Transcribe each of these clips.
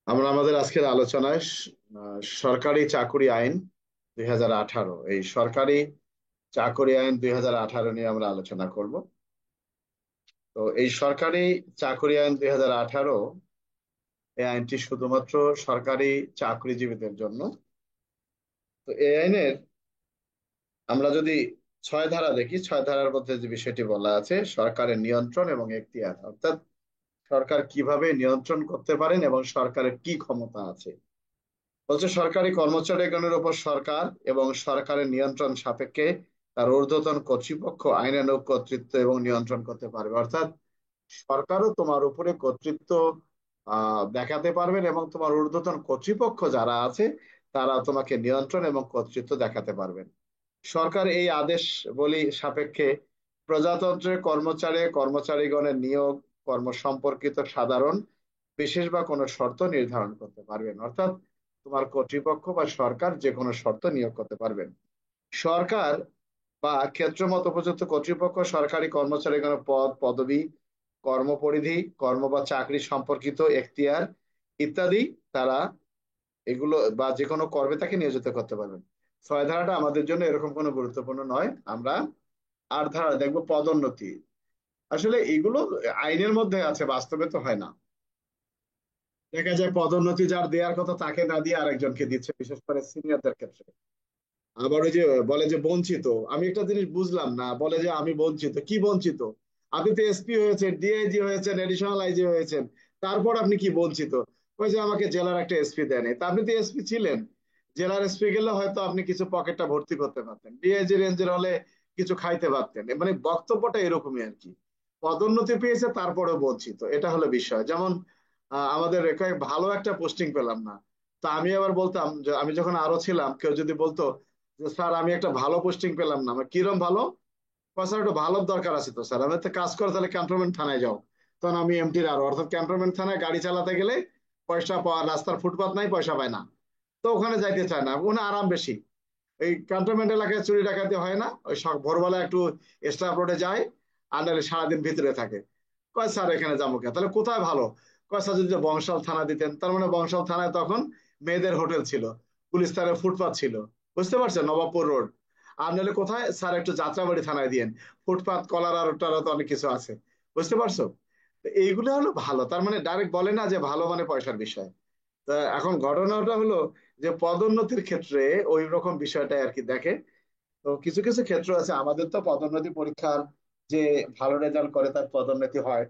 আমরা আমাদের আজকের আলোচনায় সরকারি চাকুরি আইন 2018, এই সরকারি চাকুরি আইন 2018 নিয়ে আমরা আলোচনা করব। তো এই সরকারি চাকুরি আইন 2018, এই আইনটি শুধুমাত্র সরকারি চাকরিজীবীদের জন্য। তো এই আইনের আমরা যদি 6 ধারা দেখি, 6 ধারার মধ্যে যে বিষয়টি বলা আছে সরকারের নিয়ন্ত্রণ এবং এখতিয়ার, অর্থাৎ সরকার কিভাবে নিয়ন্ত্রণ করতে পারেন এবং সরকারের কি ক্ষমতা আছে। বলছে সরকারি কর্মচারীগণের উপর সরকার এবং সরকারের নিয়ন্ত্রণ সাপেক্ষে তার ঊর্ধ্বতন কর্তৃপক্ষ আইনানুগ কর্তৃত্ব এবং নিয়ন্ত্রণ করতে পারবে, অর্থাৎ সরকারও তোমার উপরে কর্তৃত্ব দেখাতে পারবেন এবং তোমার ঊর্ধ্বতন কর্তৃপক্ষ যারা আছে তারা তোমাকে নিয়ন্ত্রণ এবং কর্তৃত্ব দেখাতে পারবেন। সরকার এই আদেশ বলি সাপেক্ষে প্রজাতন্ত্রের কর্মচারীগণের নিয়োগ কর্ম সম্পর্কিত সাধারণ বিশেষ বা কোনো শর্ত নির্ধারণ করতে পারবেন, অর্থাৎ তোমার কর্তৃপক্ষ বা সরকার যে কোনো শর্ত নিয়োগ করতে পারবেন। সরকার বা ক্ষেত্রমত উপযুক্ত কর্তৃপক্ষ সরকারি কর্মচারীগণের পদ পদবি, কর্মপরিধি, কর্ম বা চাকরি সম্পর্কিত এখতিয়ার ইত্যাদি তারা এগুলো বা যে কোনো কর্মে তাকে নিয়োজিত করতে পারবেন। 6 ধারাটা আমাদের জন্য এরকম কোনো গুরুত্বপূর্ণ নয়। আমরা 8 ধারা দেখবো পদোন্নতি। আসলে এগুলো আইনের মধ্যে আছে, বাস্তবে তো হয় না। দেখা যায় পদোন্নতি যার দেওয়ার কথা তাকে না দিয়ে আরেকজনকে দিচ্ছে, বিশেষ করে সিনিয়রদের ক্ষেত্রে। আবার ওই যে বলে যে বঞ্চিত, আমি একটা জিনিস বুঝলাম না, বলে যে আমি বঞ্চিত, কি বঞ্চিত? আপনি তো এসপি হয়েছেন, ডিআইজি হয়েছেন, এডিশনাল আইজি হয়েছেন, তারপর আপনি কি বঞ্চিত? ওই যে আমাকে জেলার একটা এসপি দেয়নি, তা আপনি তো এসপি ছিলেন। জেলার এসপি গেলে হয়তো আপনি কিছু পকেটটা ভর্তি করতে পারতেন, ডিআইজি রেঞ্জের হলে কিছু খাইতে পারতেন, মানে বক্তব্যটা এরকমই আর কি। পদোন্নতি পেয়েছে তারপরেও বঞ্চিত, এটা হলো বিষয়। যেমন আমাদের কয়েক ভালো একটা পোস্টিং পেলাম না, তো আমি আবার বলতাম যে আমি যখন আরো ছিলাম, কেউ যদি বলতো যে স্যার আমি একটা ভালো পোস্টিং পেলাম না, আমার কিরম ভালো? স্যার একটু ভালো দরকার আছে তো স্যার, আমি তো কাজ করে তাহলে ক্যান্টনমেন্ট থানায় যাও। তখন আমি এমটির আরো, অর্থাৎ ক্যান্টনমেন্ট থানায় গাড়ি চালাতে গেলে পয়সা পাওয়া, রাস্তার ফুটপাত নাই, পয়সা পায় না, তো ওখানে যাইতে চায় না, ওখানে আরাম বেশি। এই ক্যান্টনমেন্ট এলাকায় চুরি ডাকাতি হয় না, ওই ভোরবেলা একটু স্টাফ রোডে যায়, আর নাহলে সারাদিন ভিতরে থাকে। কয় স্যার এখানে যাবো কে, তাহলে কোথায় ভালো? কয় স্যার যদি বংশাল থানা দিতেন, তার মানে বংশাল থানায় তখন মেয়েদের হোটেল ছিল, পুলিশ তারের ফুটপাত ছিল, বুঝতে পারছেন, নবাবপুর রোড। আর নাহলে কোথায় স্যার, একটু যাত্রাবাড়ি থানায় দিয়েন, ফুটপাত কলার আর টলার তো অনেক কিছু আছে, বুঝতে পারছো? তো এইগুলো হলো ভালো, তার মানে ডাইরেক্ট বলে না যে ভালো মানে পয়সার বিষয়। তা এখন ঘটনাটা হলো যে পদোন্নতির ক্ষেত্রে ওই রকম বিষয়টা আর কি দেখে। তো কিছু কিছু ক্ষেত্র আছে, আমাদের তো পদোন্নতি পরীক্ষার যে ভালো রেজাল্ট করে তার পদোন্নতি হয়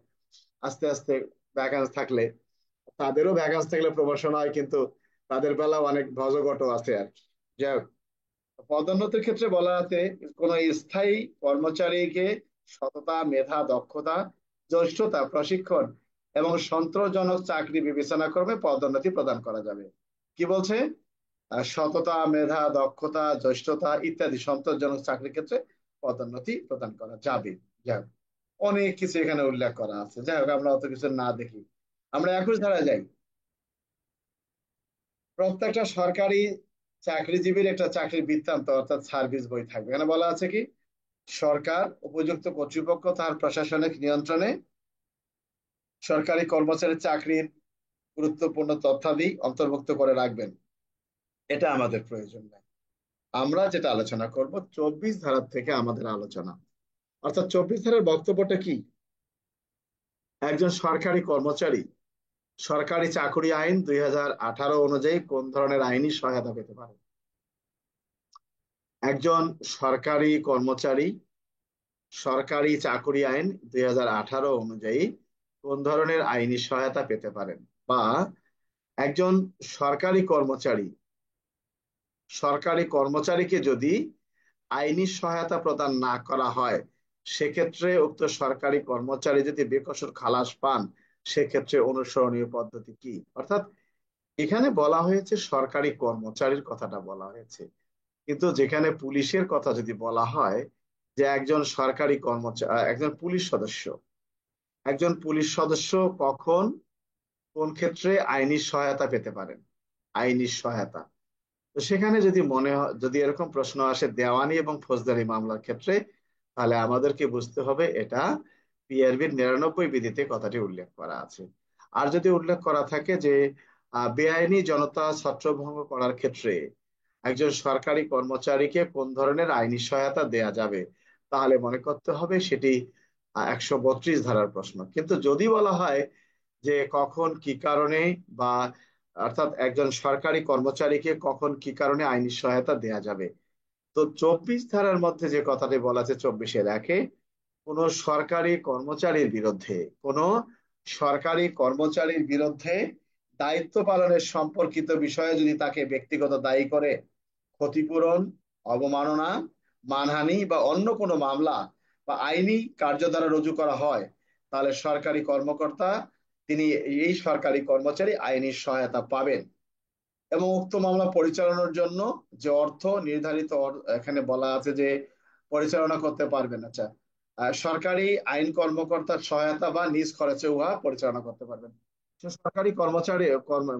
আস্তে আস্তে, ভ্যাকান্স থাকলে। তাদেরও ভ্যাকান্স থাকলে প্রমোশন হয়, কিন্তু তাদের বেলাও অনেক ধজঘট আছে আর কি। যাই হোক, পদোন্নতির ক্ষেত্রে বলা আছে কোন স্থায়ী কর্মচারীকে সততা, মেধা, দক্ষতা, জ্যেষ্ঠতা, প্রশিক্ষণ এবং সন্তোষজনক চাকরি বিবেচনা ক্রমে পদোন্নতি প্রদান করা যাবে। কি বলছে? সততা, মেধা, দক্ষতা, জ্যেষ্ঠতা ইত্যাদি সন্তোষজনক চাকরির ক্ষেত্রে পদোন্নতি প্রদান করা যাবে। যাই হোক, অনেক কিছু এখানে উল্লেখ করা আছে। যাই হোক, আমরা অত কিছু না দেখি, আমরা 21 ধারায় যাই। প্রত্যেকটা সরকারি চাকরিজীবীর একটা চাকরির বৃত্তান্ত অর্থাৎ সার্ভিস বই থাকবে। এখানে বলা আছে কি, সরকার উপযুক্ত কর্তৃপক্ষ তার প্রশাসনিক নিয়ন্ত্রণে সরকারি কর্মচারীর চাকরির গুরুত্বপূর্ণ তথ্যাদি অন্তর্ভুক্ত করে রাখবেন। এটা আমাদের প্রয়োজন নাই। আমরা যেটা আলোচনা করব 24 ধারার থেকে আমাদের আলোচনা, অর্থাৎ 24 ধারার বক্তব্যটা কি। একজন সরকারি কর্মচারী সরকারি চাকরি আইন 2018 অনুযায়ী কোন ধরনের আইনি সহায়তা পেতে পারে? একজন সরকারি কর্মচারী সরকারি চাকরি আইন 2018 অনুযায়ী কোন ধরনের আইনি সহায়তা পেতে পারেন, বা একজন সরকারি কর্মচারী সরকারি কর্মচারীকে যদি আইনি সহায়তা প্রদান না করা হয়, সেক্ষেত্রে উক্ত সরকারি কর্মচারী যদি বেকসুর খালাস পান, সেক্ষেত্রে অনুসরণীয় পদ্ধতি কি। অর্থাৎ এখানে বলা হয়েছে সরকারি কর্মচারীর কথাটা বলা হয়েছে, কিন্তু যেখানে পুলিশের কথা যদি বলা হয়, যে একজন সরকারি কর্মচারী, একজন পুলিশ সদস্য কখন কোন ক্ষেত্রে আইনি সহায়তা পেতে পারেন, আইনি সহায়তা। তো সেখানে যদি যদি এরকম প্রশ্ন আসে দেওয়ানি এবং ফৌজদারি মামলার ক্ষেত্রে, তাহলে আমাদেরকে বুঝতে হবে এটা পিআরবির 99 বিধিতে কথাটি উল্লেখ করা আছে। আর যদি উল্লেখ করা থাকে যে বেআইনি জনতা ছত্রভঙ্গ করার ক্ষেত্রে একজন সরকারি কর্মচারীকে কোন ধরনের আইনি সহায়তা দেয়া যাবে, তাহলে মনে করতে হবে সেটি 132 ধারার প্রশ্ন। কিন্তু যদি বলা হয় যে কখন কি কারণে, বা অর্থাৎ একজন সরকারি কর্মচারীকে কখন কি কারণে আইনি সহায়তা দেয়া যাবে, তো 24 ধারার মধ্যে যে কথাটি বলা আছে 24-এ কোন সরকারি কর্মচারীর বিরুদ্ধে, কোন সরকারি কর্মচারীর বিরুদ্ধে দায়িত্ব পালনের সম্পর্কিত বিষয়ে যদি তাকে ব্যক্তিগত দায়ী করে ক্ষতিপূরণ, অবমাননা, মানহানি বা অন্য কোনো মামলা বা আইনি কার্যধারা রুজু করা হয়, তাহলে সরকারি কর্মকর্তা তিনি, এই সরকারি কর্মচারী আইনি সহায়তা পাবেন। এবং উক্ত মামলা পরিচালনার জন্য যে অর্থ নির্ধারিত, এখানে বলা আছে যে পরিচালনা করতে পারবেন। আচ্ছা, সরকারি আইন কর্মকর্তার সহায়তা বা নিজ খরচে উহা পরিচালনা করতে পারবেন। সরকারি কর্মচারী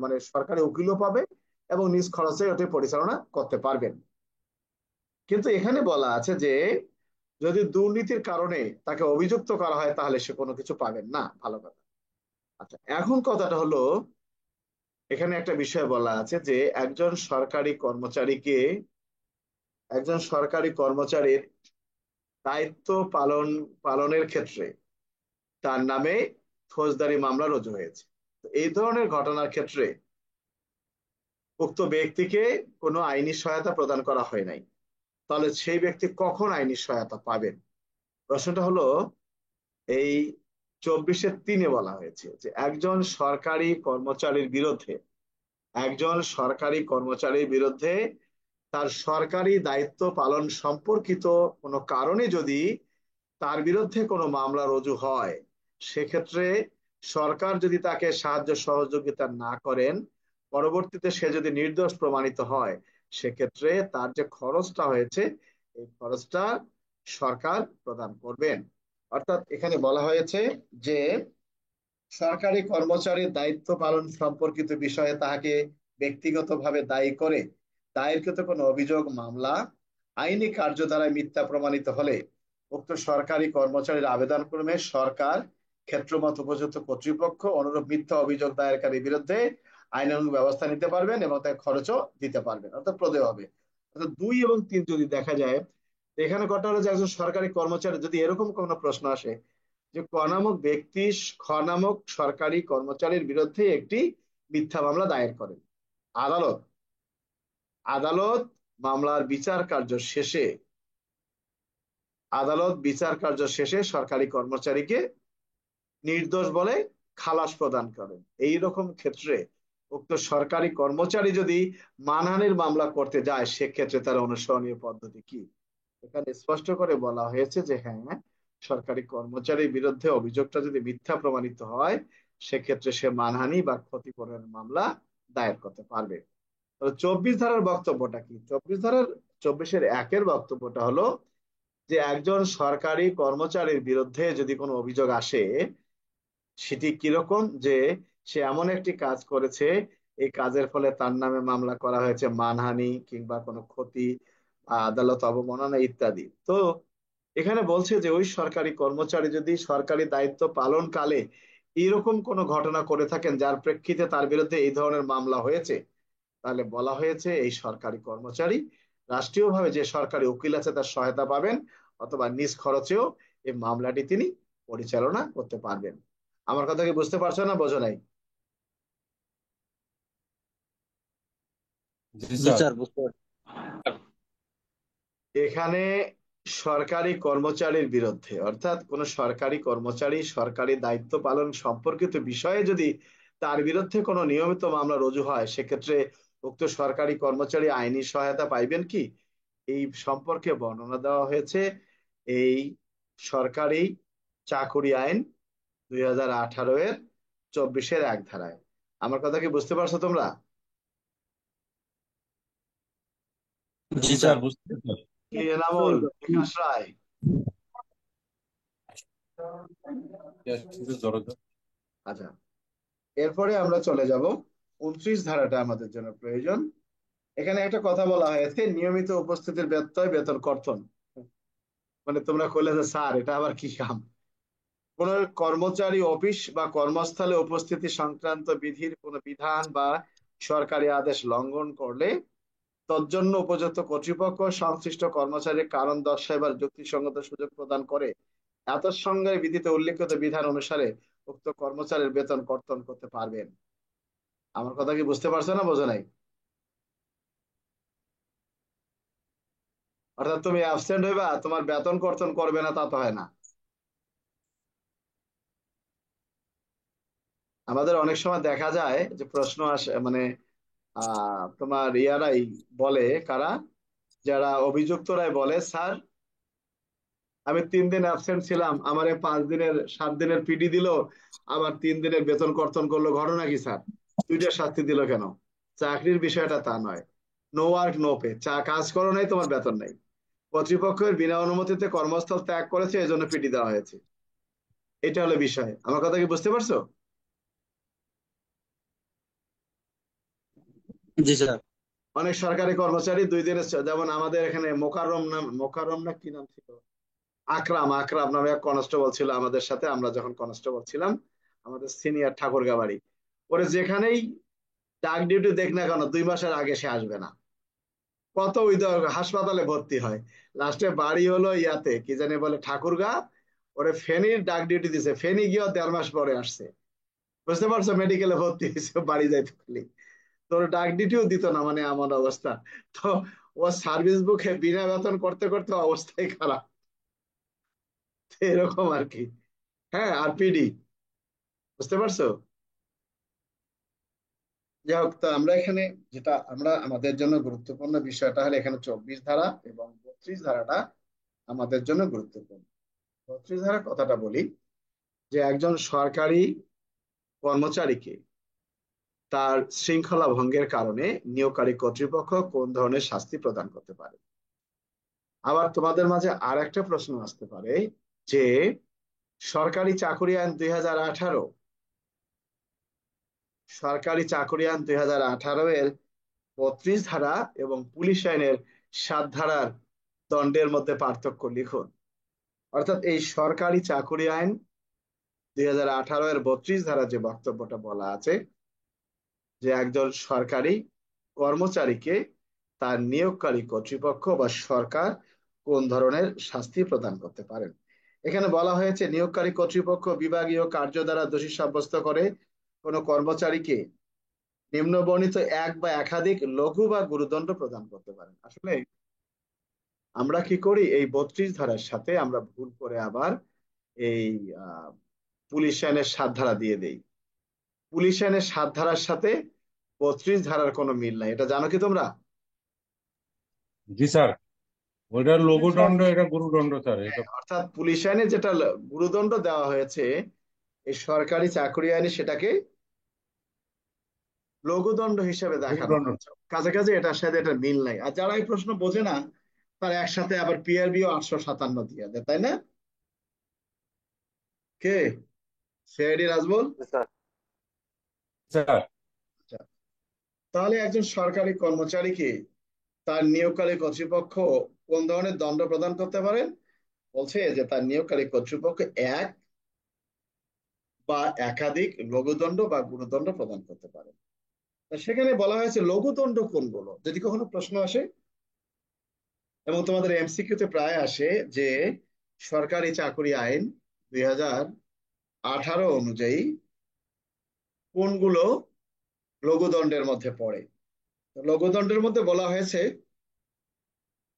মানে সরকারি উকিলও পাবে এবং নিজ খরচে ওটি পরিচালনা করতে পারবেন। কিন্তু এখানে বলা আছে যে যদি দুর্নীতির কারণে তাকে অভিযুক্ত করা হয় তাহলে সে কোনো কিছু পাবেন না। ভালো কথা। আচ্ছা, এখন কথাটা হলো, এখানে একটা বিষয় বলা আছে যে একজন সরকারি কর্মচারীর দায়িত্ব পালনের ক্ষেত্রে তার নামে ফৌজদারি মামলা রুজু হয়েছে। তো এই ধরনের ঘটনার ক্ষেত্রে উক্ত ব্যক্তিকে কোনো আইনি সহায়তা প্রদান করা হয় নাই, তাহলে সেই ব্যক্তি কখন আইনি সহায়তা পাবেন? প্রশ্নটা হলো, এই 24-3 বলা হয়েছে যে একজন সরকারি কর্মচারীর বিরুদ্ধে তার সরকারি দায়িত্ব পালন সম্পর্কিত কোনো কারণে যদি তার বিরুদ্ধে কোনো মামলা রুজু হয়, সেক্ষেত্রে সরকার যদি তাকে সাহায্য সহযোগিতা না করেন, পরবর্তীতে সে যদি নির্দোষ প্রমাণিত হয়, সেক্ষেত্রে তার যে খরচটা হয়েছে এই খরচটা সরকার প্রদান করবেন। অর্থাৎ এখানে বলা হয়েছে যে সরকারি কর্মচারীর দায়িত্ব পালন সম্পর্কিত বিষয়ে তাহাকে ব্যক্তিগতভাবে দায়ী করে দায়েরকৃত কোনো অভিযোগ, মামলা আইনি কার্যধারায় মিথ্যা প্রমাণিত হলে উক্ত সরকারি কর্মচারীর আবেদন ক্রমে সরকার ক্ষেত্রমত উপযুক্ত কর্তৃপক্ষ অনুরূপ মিথ্যা অভিযোগ দায়েরকারীর বিরুদ্ধে আইনানুগ ব্যবস্থা নিতে পারবেন এবং তার খরচও দিতে পারবেন, অর্থাৎ প্রদেয় হবে। অর্থাৎ 2 এবং 3 যদি দেখা যায়, এখানে কথা হলো যে একজন সরকারি কর্মচারী যদি এরকম কোনো প্রশ্ন আসে যে ক নামক ব্যক্তি খ নামক সরকারি কর্মচারীর বিরুদ্ধে একটি মিথ্যা মামলা দায়ের করেন, আদালত আদালত মামলার বিচার কার্য শেষে সরকারি কর্মচারীকে নির্দোষ বলে খালাস প্রদান করেন। এই রকম ক্ষেত্রে উক্ত সরকারি কর্মচারী যদি মানহানির মামলা করতে যায়, সেক্ষেত্রে তার অনুসরণীয় পদ্ধতি কি? এখানে স্পষ্ট করে বলা হয়েছে যে হ্যাঁ, সরকারি কর্মচারীর বিরুদ্ধে অভিযোগটা যদি মিথ্যা প্রমাণিত হয়, সেক্ষেত্রে সে মানহানি বা ক্ষতিপূরণের মামলা দায়ের করতে পারবে। 24 ধারার বক্তব্যটা কি? 24-1-এর বক্তব্যটা হলো যে একজন সরকারি কর্মচারীর বিরুদ্ধে যদি কোনো অভিযোগ আসে, সেটি কিরকম, যে সে এমন একটি কাজ করেছে, এই কাজের ফলে তার নামে মামলা করা হয়েছে মানহানি কিংবা কোনো ক্ষতি, আদালত অবমাননা ইত্যাদি। তো এখানে বলছে যে ওই সরকারি কর্মচারী যদি সরকারি দায়িত্ব পালন কালে এরকম কোনো ঘটনা করে থাকেন যার প্রেক্ষিতে তার বিরুদ্ধে এই ধরনের মামলা হয়েছে, তাহলে বলা হয়েছে এই সরকারি কর্মচারী রাষ্ট্রীয়ভাবে যে সরকারি উকিল আছে তার সহায়তা পাবেন, অথবা নিজ খরচেও এই মামলাটি তিনি পরিচালনা করতে পারবেন। আমার কথা কি বুঝতে পারছো না, বোঝো নাই? জি জি স্যার। স্যার, বুঝতে পারছি। এখানে সরকারি কর্মচারীর বিরুদ্ধে, অর্থাৎ কোন সরকারি কর্মচারী সরকারি দায়িত্ব পালন সম্পর্কিত বিষয়ে যদি তার বিরুদ্ধে কোনো নিয়মিত মামলা রুজু হয়, সেক্ষেত্রে উক্ত সরকারি কর্মচারী আইনি সহায়তা পাইবেন কি, এই সম্পর্কে বর্ণনা দেওয়া হয়েছে এই সরকারি চাকুরি আইন 2018-এর 24-এর 1 ধারায়। আমার কথা কি বুঝতে পারছো তোমরা? জি জি স্যার। স্যার, বুঝতে পারছি। কি এনামুল, বিকাশ রায়? আচ্ছা, এরপরে আমরা চলে যাব 29 ধারাটা আমাদের জন্য প্রয়োজন। এখানে একটা কথা বলা হয়েছে, নিয়মিত উপস্থিতির ব্যত্যয় বেতন কর্তন। মানে তোমরা কইলে যে স্যার এটা আবার কি কাম? কোন কর্মচারী অফিস বা কর্মস্থলে উপস্থিতি সংক্রান্ত বিধির কোন বিধান বা সরকারি আদেশ লঙ্ঘন করলে তজ্জন্য উপযুক্ত কর্তৃপক্ষ সংশ্লিষ্ট কর্মচারীর কারণ দর্শাইবার যুক্তিসঙ্গত সুযোগ প্রদান করে এতৎসঙ্গে বিধিতে উল্লিখিত বিধান অনুসারে উক্ত কর্মচারীর বেতন কর্তন করতে পারবেন। আমার কথা কি বুঝতে পারছো না বোঝো নাই? অর্থাৎ তুমি অ্যাবসেন্ট হইবা, তোমার বেতন কর্তন করবে না তা তো হয় না। আমাদের অনেক সময় দেখা যায় যে প্রশ্ন আসে, মানে তোমার ইয়ারাই বলে, কারা, যারা অভিযুক্তরাই বলে, স্যার আমি 3 দিন অ্যাবসেন্ট ছিলাম, আমারে 5 দিনের 7 দিনের পিডি দিল, আবার 3 দিনের বেতন কর্তন করলো, ঘটনা কি স্যার? দুইটা শাস্তি দিল কেন? চাকরির বিষয়টা তা নয়। নো ওয়ার্ক নো পে, কাজ করো নাই, তোমার বেতন নাই। কর্তৃপক্ষের বিনা অনুমতিতে কর্মস্থল ত্যাগ করেছে, এই জন্য পিডি দেওয়া হয়েছে। এটা হলো বিষয়। আমার কথা কি বুঝতে পারছো? জি স্যার। অনেক সরকারি কর্মচারী 2 দিনের, যেমন আমাদের এখানে মোকাররম না কি নাম ছিল, আকরাম আকরাম নামে এক কনস্টেবল ছিল আমাদের সাথে, আমরা যখন কনস্টেবল ছিলাম, আমাদের সিনিয়র ঠাকুরগা বাড়ি। ওরে যেখানেই ডাক ডিউটি দেখ না কেন, 2 মাসের আগে সে আসবে না। কত ওই হাসপাতালে ভর্তি হয়, লাস্টে বাড়ি হলো ইয়াতে কি জানি বলে ঠাকুরগা। ওরে ফেনীর ডাক ডিউটি দিছে, ফেনী গিয়েও 1.5 মাস পরে আসছে। বুঝতে পারছো? মেডিকেলে ভর্তি হয়েছে, বাড়ি যাইতে পারলি। তোর ডাক ডিউটিও দিত না, মানে এমন অবস্থা। তো ও সার্ভিস বুকে বিনা বেতন করতে করতে অবস্থাই খারাপ। তো এরকম আর কি। হ্যাঁ, আর পিডি, বুঝতে পারছো? যাই হোক, তো আমরা এখানে যেটা আমরা আমাদের জন্য গুরুত্বপূর্ণ বিষয়টা হলো এখানে 24 ধারা এবং 32 ধারাটা আমাদের জন্য গুরুত্বপূর্ণ। 32 ধারা কথাটা বলি, যে একজন সরকারি কর্মচারীকে তার শৃঙ্খলা ভঙ্গের কারণে নিয়োগকারী কর্তৃপক্ষ কোন ধরনের শাস্তি প্রদান করতে পারে। আবার তোমাদের মাঝে আর একটা প্রশ্ন আসতে পারে যে সরকারি চাকরি আইন 2018, সরকারি চাকরি আইন 2018 এর 32 ধারা এবং পুলিশ আইনের 7 ধারার দণ্ডের মধ্যে পার্থক্য লিখুন। অর্থাৎ এই সরকারি চাকরি আইন 2018 এর 32 ধারা যে বক্তব্যটা বলা আছে, যে একজন সরকারি কর্মচারীকে তার নিয়োগকারী কর্তৃপক্ষ বা সরকার কোন ধরনের শাস্তি প্রদান করতে পারেন। এখানে বলা হয়েছে নিয়োগকারী কর্তৃপক্ষ বিভাগীয় কার্য দ্বারা দোষী সাব্যস্ত করে কোনো কর্মচারীকে নিম্নবর্ণিত এক বা একাধিক লঘু বা গুরুদণ্ড প্রদান করতে পারেন। আসলে আমরা কি করি, এই 32 ধারার সাথে আমরা ভুল করে আবার এই আহ, পুলিশ আইনের 7 ধারা দিয়ে দেই। পুলিশ আইনের 7 ধারার সাথে 32 ধারার কোনো মিল নাই, এটা জানো কি তোমরা? জি স্যার, ওইটা পুলিশ আইন, লঘুদণ্ড, এটা গুরুদণ্ড স্যার, এটা। অর্থাৎ পুলিশ আইনে যেটা গুরুদণ্ড দেওয়া হয়েছে, এই সরকারি চাকরি আইনে সেটাকে লঘুদণ্ড হিসেবে দেখানো গুরুদণ্ড। হয়েছে। কাছাকাছি, এটার সাথে এটা মিল নাই। আর যারা এই প্রশ্ন বোঝে না, তার একসাথে আবার পিআরবিও 857 দিয়ে দেয়, তাই না? কে? সিআইডি রাজবল। জি স্যার। স্যার। আচ্ছা, তাহলে একজন সরকারি কর্মচারীকে তার নিয়োগকারী কর্তৃপক্ষ কোন ধরনের দণ্ড প্রদান করতে পারেন? বলছে যে তার নিয়োগকারী কর্তৃপক্ষ এক বা একাধিক লঘুদণ্ড বা গুরুদণ্ড প্রদান করতে পারে। তা সেখানে বলা হয়েছে লঘুদণ্ড কোনগুলো, যদি কখনো প্রশ্ন আসে, এবং তোমাদের এমসিকিউতে প্রায় আসে, যে সরকারি চাকরি আইন 2018 অনুযায়ী কোনগুলো লঘুদণ্ডের মধ্যে পড়ে। তো লঘুদণ্ডের মধ্যে বলা হয়েছে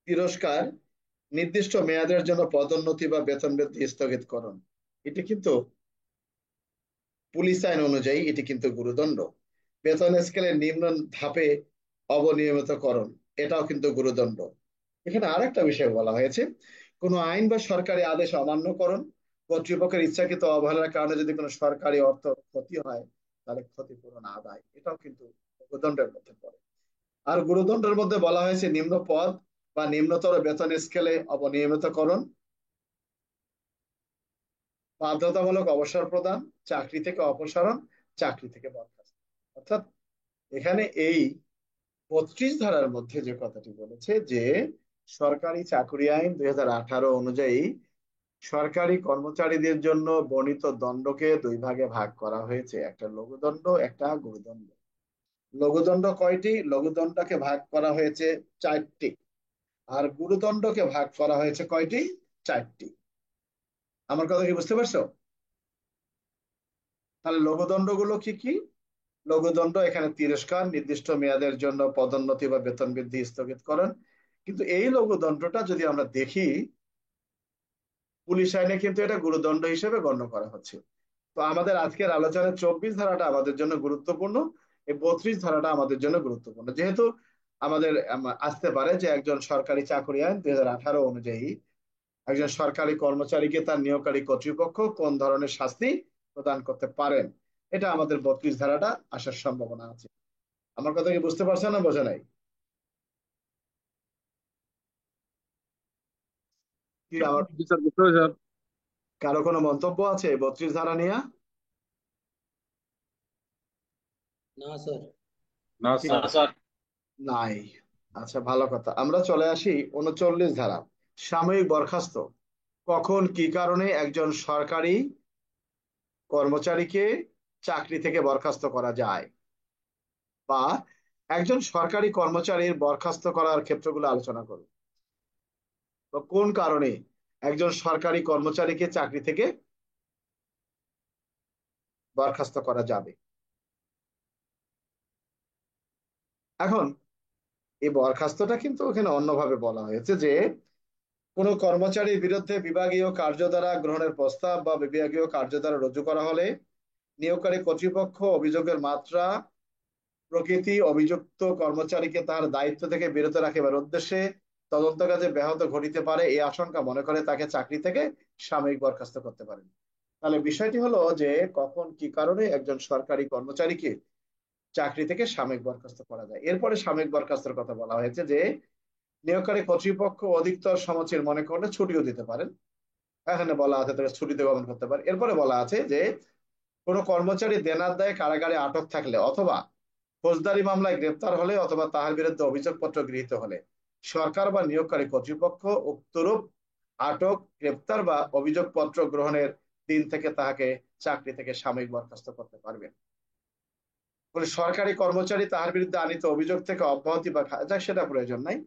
তিরস্কার, নির্দিষ্ট মেয়াদের জন্য পদোন্নতি বা বেতন বৃদ্ধি স্থগিতকরণ, এটি কিন্তু পুলিশ আইন অনুযায়ী এটি কিন্তু গুরুদণ্ড। বেতন স্কেলের নিম্ন ধাপে অবনিয়মিতকরণ, এটাও কিন্তু গুরুদণ্ড। এখানে আরেকটা বিষয় বলা হয়েছে, কোনো আইন বা সরকারি আদেশ অমান্যকরণ, কর্তৃপক্ষের ইচ্ছাকৃত অবহেলার কারণে যদি কোনো সরকারি অর্থ ক্ষতি হয়, তাহলে ক্ষতিপূরণ আদায়, এটাও কিন্তু গুরুদণ্ডের মধ্যে পড়ে। আর গুরুদণ্ডের মধ্যে বলা হয়েছে নিম্ন পদ বা নিম্নতর বেতন স্কেলে অবনিয়মিতকরণ, বাধ্যতামূলক অবসর প্রদান, চাকরি থেকে অপসারণ, চাকরি থেকে বরখাস্ত। অর্থাৎ এখানে এই 32 ধারার মধ্যে যে কথাটি বলেছে, যে সরকারি চাকরি আইন 2018 অনুযায়ী সরকারি কর্মচারীদের জন্য বর্ণিত দণ্ডকে দুই ভাগে ভাগ করা হয়েছে, একটা লঘুদণ্ড, একটা গুরুদণ্ড। লঘুদণ্ড কয়টি? লঘুদণ্ডকে ভাগ করা হয়েছে 4টি, আর গুরুদণ্ডকে ভাগ করা হয়েছে কয়টি? 4টি। আমার কথা কি বুঝতে পারছো? তাহলে লঘুদণ্ড গুলো কি কি? লঘুদণ্ড এখানে তিরস্কার, নির্দিষ্ট মেয়াদের জন্য পদোন্নতি বা বেতন বৃদ্ধি স্থগিতকরণ। কিন্তু এই লঘুদণ্ডটা যদি আমরা দেখি, পুলিশ আইনে কিন্তু এটা গুরুদণ্ড হিসেবে গণ্য করা হচ্ছে। তো আমাদের আজকের আলোচনায় 24 ধারাটা আমাদের জন্য গুরুত্বপূর্ণ, এই 32 ধারাটা আমাদের জন্য গুরুত্বপূর্ণ, যেহেতু আমাদের আসতে পারে যে একজন সরকারি চাকরি আইন 2018 অনুযায়ী একজন সরকারি কর্মচারীকে তার নিয়োগকারী কর্তৃপক্ষ কোন ধরনের শাস্তি প্রদান করতে পারেন। এটা আমাদের 32 ধারাটা আসার সম্ভাবনা আছে। আমার কথা কি বুঝতে পারছেন না বোঝা নাই? কি আমার জি স্যার, বুঝতে হবে স্যার। কারো কোনো মন্তব্য আছে 32 ধারা নিয়ে? না স্যার। না ঠিক স্যার। আছে, নাই। আচ্ছা, ভালো কথা। আমরা চলে আসি 39 ধারা, সাময়িক বরখাস্ত। কখন কি কারণে একজন সরকারি কর্মচারীকে চাকরি থেকে বরখাস্ত করা যায়, বা একজন সরকারি কর্মচারীর বরখাস্ত করার ক্ষেত্রগুলো আলোচনা করব। তো কোন কারণে একজন সরকারি কর্মচারীকে চাকরি থেকে বরখাস্ত করা যাবে। এখন এই বরখাস্তটা কিন্তু ওখানে অন্যভাবে বলা হয়েছে যে কোনো কর্মচারীর বিরুদ্ধে বিভাগীয় কার্যধারা গ্রহণের প্রস্তাব বা বিভাগীয় কার্যধারা রুজু করা হলে নিয়োগকারী কর্তৃপক্ষ অভিযোগের মাত্রা, প্রকৃতি, অভিযুক্ত কর্মচারীকে তার দায়িত্ব থেকে বিরত রাখিবার উদ্দেশ্যে তদন্ত কাজে ব্যাহত ঘটিতে পারে এই আশঙ্কা মনে করে তাকে চাকরি থেকে সাময়িক বরখাস্ত করতে পারেন। তাহলে বিষয়টি হলো যে কখন কি কারণে একজন সরকারি কর্মচারীকে চাকরি থেকে সাময়িক বরখাস্ত করা যায়। এরপরে সাময়িক বরখাস্তের কথা বলা হয়েছে যে নিয়োগকারী কর্তৃপক্ষ অধিকতর সমচির মনে করলে ছুটিও দিতে পারেন। এখানে বলা আছে তাকে ছুটিতে গমন করতে পারে। এরপরে বলা আছে যে কোনো কর্মচারী দেনার দায়ে কারাগারে আটক থাকলে অথবা ফৌজদারি মামলায় গ্রেপ্তার হলে অথবা তাহার বিরুদ্ধে অভিযোগপত্র গৃহীত হলে সরকার বা নিয়োগকারী কর্তৃপক্ষ উক্তরূপ আটক, গ্রেপ্তার বা অভিযোগপত্র গ্রহণের দিন থেকে তাহাকে চাকরি থেকে সাময়িক বরখাস্ত করতে পারবেন। বলে সরকারি কর্মচারী তাহার বিরুদ্ধে আনিত অভিযোগ থেকে অব্যাহতি বা যাক সেটা প্রয়োজন নাই।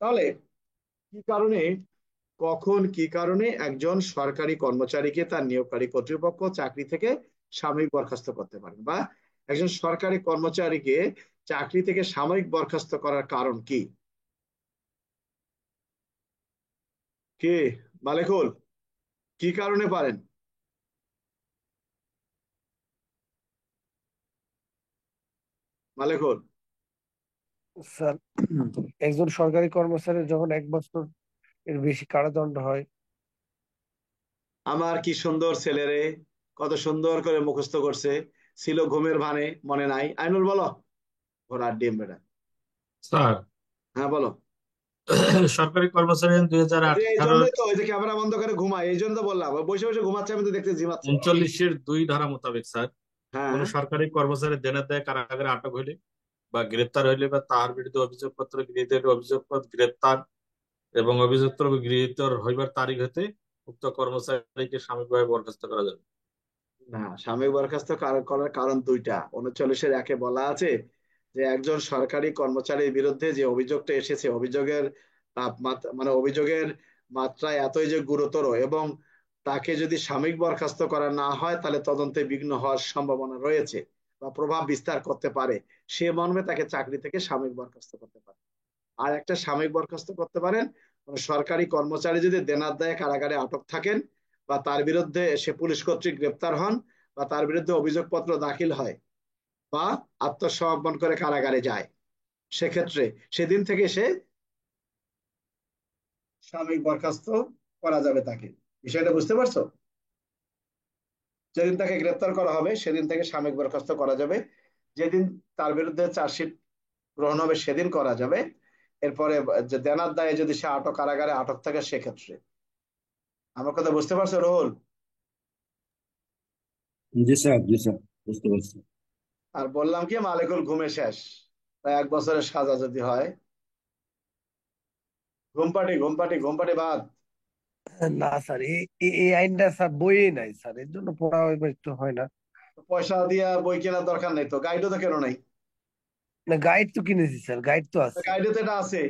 তাহলে কি কারণে, কখন কি কারণে একজন সরকারি কর্মচারীকে তার নিয়োগকারী কর্তৃপক্ষ চাকরি থেকে সাময়িক বরখাস্ত করতে পারেন, বা একজন সরকারি কর্মচারীকে চাকরি থেকে সাময়িক বরখাস্ত করার কারণ কি? কে? মালেকুল, কি কারণে পারেন? মালেকুল। স্যার, একজন সরকারি কর্মচারী যখন 1 বছর এর বেশি কারাদণ্ড হয়। আমার কি সুন্দর ছেলেরে, কত সুন্দর করে মুখস্থ করছে, ছিল ঘুমের ভানে, মনে নাই। আইনুল বলো। ঘোড়ার ডিম বেটা। স্যার, হ্যাঁ বলো। সরকারি কর্মচারী আইন দুই হাজার এই যে এই আঠারোর জন্যই তো ওই যে ক্যামেরা বন্ধ করে ঘুমায়, এই জন্য তো বললাম, ও বসে বসে ঘুমাচ্ছে, আমি তো দেখতে ঝিমাচ্ছে। 39-2 ধারা মোতাবেক স্যার, হ্যাঁ। কোন সরকারি কর্মচারী দেনের দায়ে কারাগারে আটক হইলে বা গ্রেপ্তার হইলে বা তাহার বিরুদ্ধে অভিযোগপত্র গৃহীত হইলে অভিযোগপত্র গ্রেপ্তার এবং অভিযুক্ত গৃহীত হইবার তারিখ হতে উক্ত কর্মচারীকে সাময়িকভাবে বরখাস্ত করা যাবে। না, সাময়িক বরখাস্ত করার কারণ দুইটা। 39-1 বলা আছে যে একজন সরকারি কর্মচারীর বিরুদ্ধে যে অভিযোগটা এসেছে, অভিযোগের মানে অভিযোগের মাত্রা এতই যে গুরুতর, এবং তাকে যদি সাময়িক বরখাস্ত করা না হয় তাহলে তদন্তে বিঘ্ন হওয়ার সম্ভাবনা রয়েছে বা প্রভাব বিস্তার করতে পারে, সে মর্মে তাকে চাকরি থেকে সাময়িক বরখাস্ত করতে পারে। আর একটা সাময়িক বরখাস্ত করতে পারেন মানে সরকারি কর্মচারী যদি দেনার দায়ে কারাগারে আটক থাকেন, বা তার বিরুদ্ধে সে পুলিশ কর্তৃক গ্রেপ্তার হন, বা তার বিরুদ্ধে অভিযোগপত্র দাখিল হয়, বা আত্মসমর্পণ করে কারাগারে যায়, সেক্ষেত্রে সেদিন থেকে সে সাময়িক বরখাস্ত করা যাবে তাকে। বিষয়টা বুঝতে পারছো? যেদিন তাকে গ্রেপ্তার করা হবে সেদিন থেকে সাময়িক বরখাস্ত করা যাবে, যেদিন তার বিরুদ্ধে চার্জশিট গ্রহণ হবে সেদিন করা যাবে। এরপরে যে দেনার দায়ে যদি সে আটক, কারাগারে আটক থাকে সেক্ষেত্রে। আমার কথা বুঝতে পারছো রোহল? জি স্যার, জি স্যার, বুঝতে পারছি। আর বললাম কি মালিকুল ঘুমে শেষ, তাই 1 বছরের সাজা যদি হয়। ঘুমপাটি ঘুমপাটি ঘুমপাটি বাদ। না স্যার, এই আইনটা স্যার বইয়ে নাই স্যার, এর জন্য পড়া তো হয় না। পয়সা দিয়া বই কেনার দরকার নেই তো, গাইডও তো কেন নাই? না, গাইড তো কিনেছি স্যার, গাইড তো আছে, গাইডে তো এটা আছে।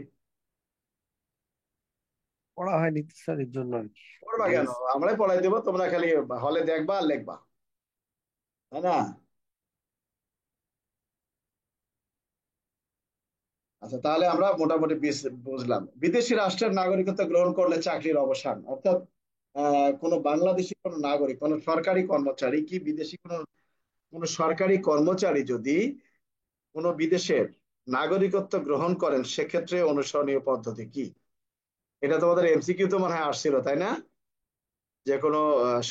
পড়া হয়নি তো স্যার, এর জন্য আর কি। পড়বা কেন? আমরাই পড়াই দেবো, তোমরা খালি হলে দেখবা আর লিখবা, তাই না? আচ্ছা, তাহলে আমরা মোটামুটি বুঝলাম। বিদেশি রাষ্ট্রের নাগরিকত্ব গ্রহণ করলে চাকরির অবসান, অর্থাৎ কোনো বাংলাদেশি কোনো নাগরিক, কোনো সরকারি কর্মচারী কি বিদেশি কোনো সরকারি কর্মচারী যদি কোনো বিদেশের নাগরিকত্ব গ্রহণ করেন, সেক্ষেত্রে অনুসরণীয় পদ্ধতি কি? এটা তোমাদের এমসিকিউ তো মনে হয় আসছিল, তাই না? যে কোনো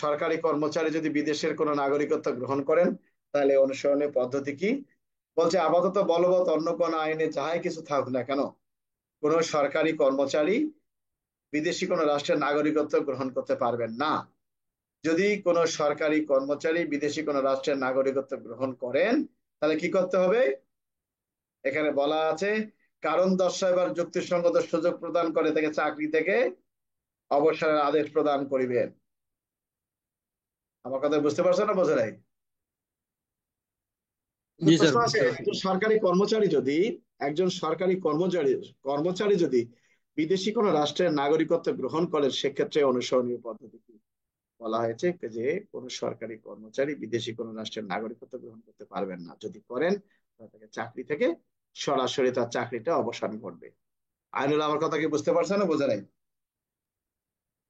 সরকারি কর্মচারী যদি বিদেশের কোনো নাগরিকত্ব গ্রহণ করেন, তাহলে অনুসরণীয় পদ্ধতি কি? বলছে আপাতত বলবৎ অন্য কোনো আইনে যাহাই কিছু থাকুক না কেন, কোনো সরকারি কর্মচারী বিদেশি কোনো রাষ্ট্রের নাগরিকত্ব গ্রহণ করতে পারবেন না। যদি কোনো সরকারি কর্মচারী বিদেশি কোনো রাষ্ট্রের নাগরিকত্ব গ্রহণ করেন, তাহলে কি করতে হবে? এখানে বলা আছে, কারণ দর্শাইবার যুক্তিসঙ্গত সুযোগ প্রদান করে তাকে চাকরি থেকে অবসরের আদেশ প্রদান করিবেন। আমার কথা বুঝতে পারছো না, বোঝে নাই? জি স্যার, প্রশ্ন আছে, একজন সরকারি কর্মচারী যদি বিদেশি কোনো রাষ্ট্রের নাগরিকত্ব গ্রহণ করেন, সেক্ষেত্রে অনুসরণীয় পদ্ধতি কি? বলা হয়েছে যে কোনো সরকারি কর্মচারী বিদেশি কোনো রাষ্ট্রের নাগরিকত্ব গ্রহণ করতে পারবেন না, যদি করেন তাহলে তাকে চাকরি থেকে সরাসরি তার চাকরিটা অবসান করবে। আইনুল, আমার কথা কি বুঝতে পারছো না, বোঝা নাই?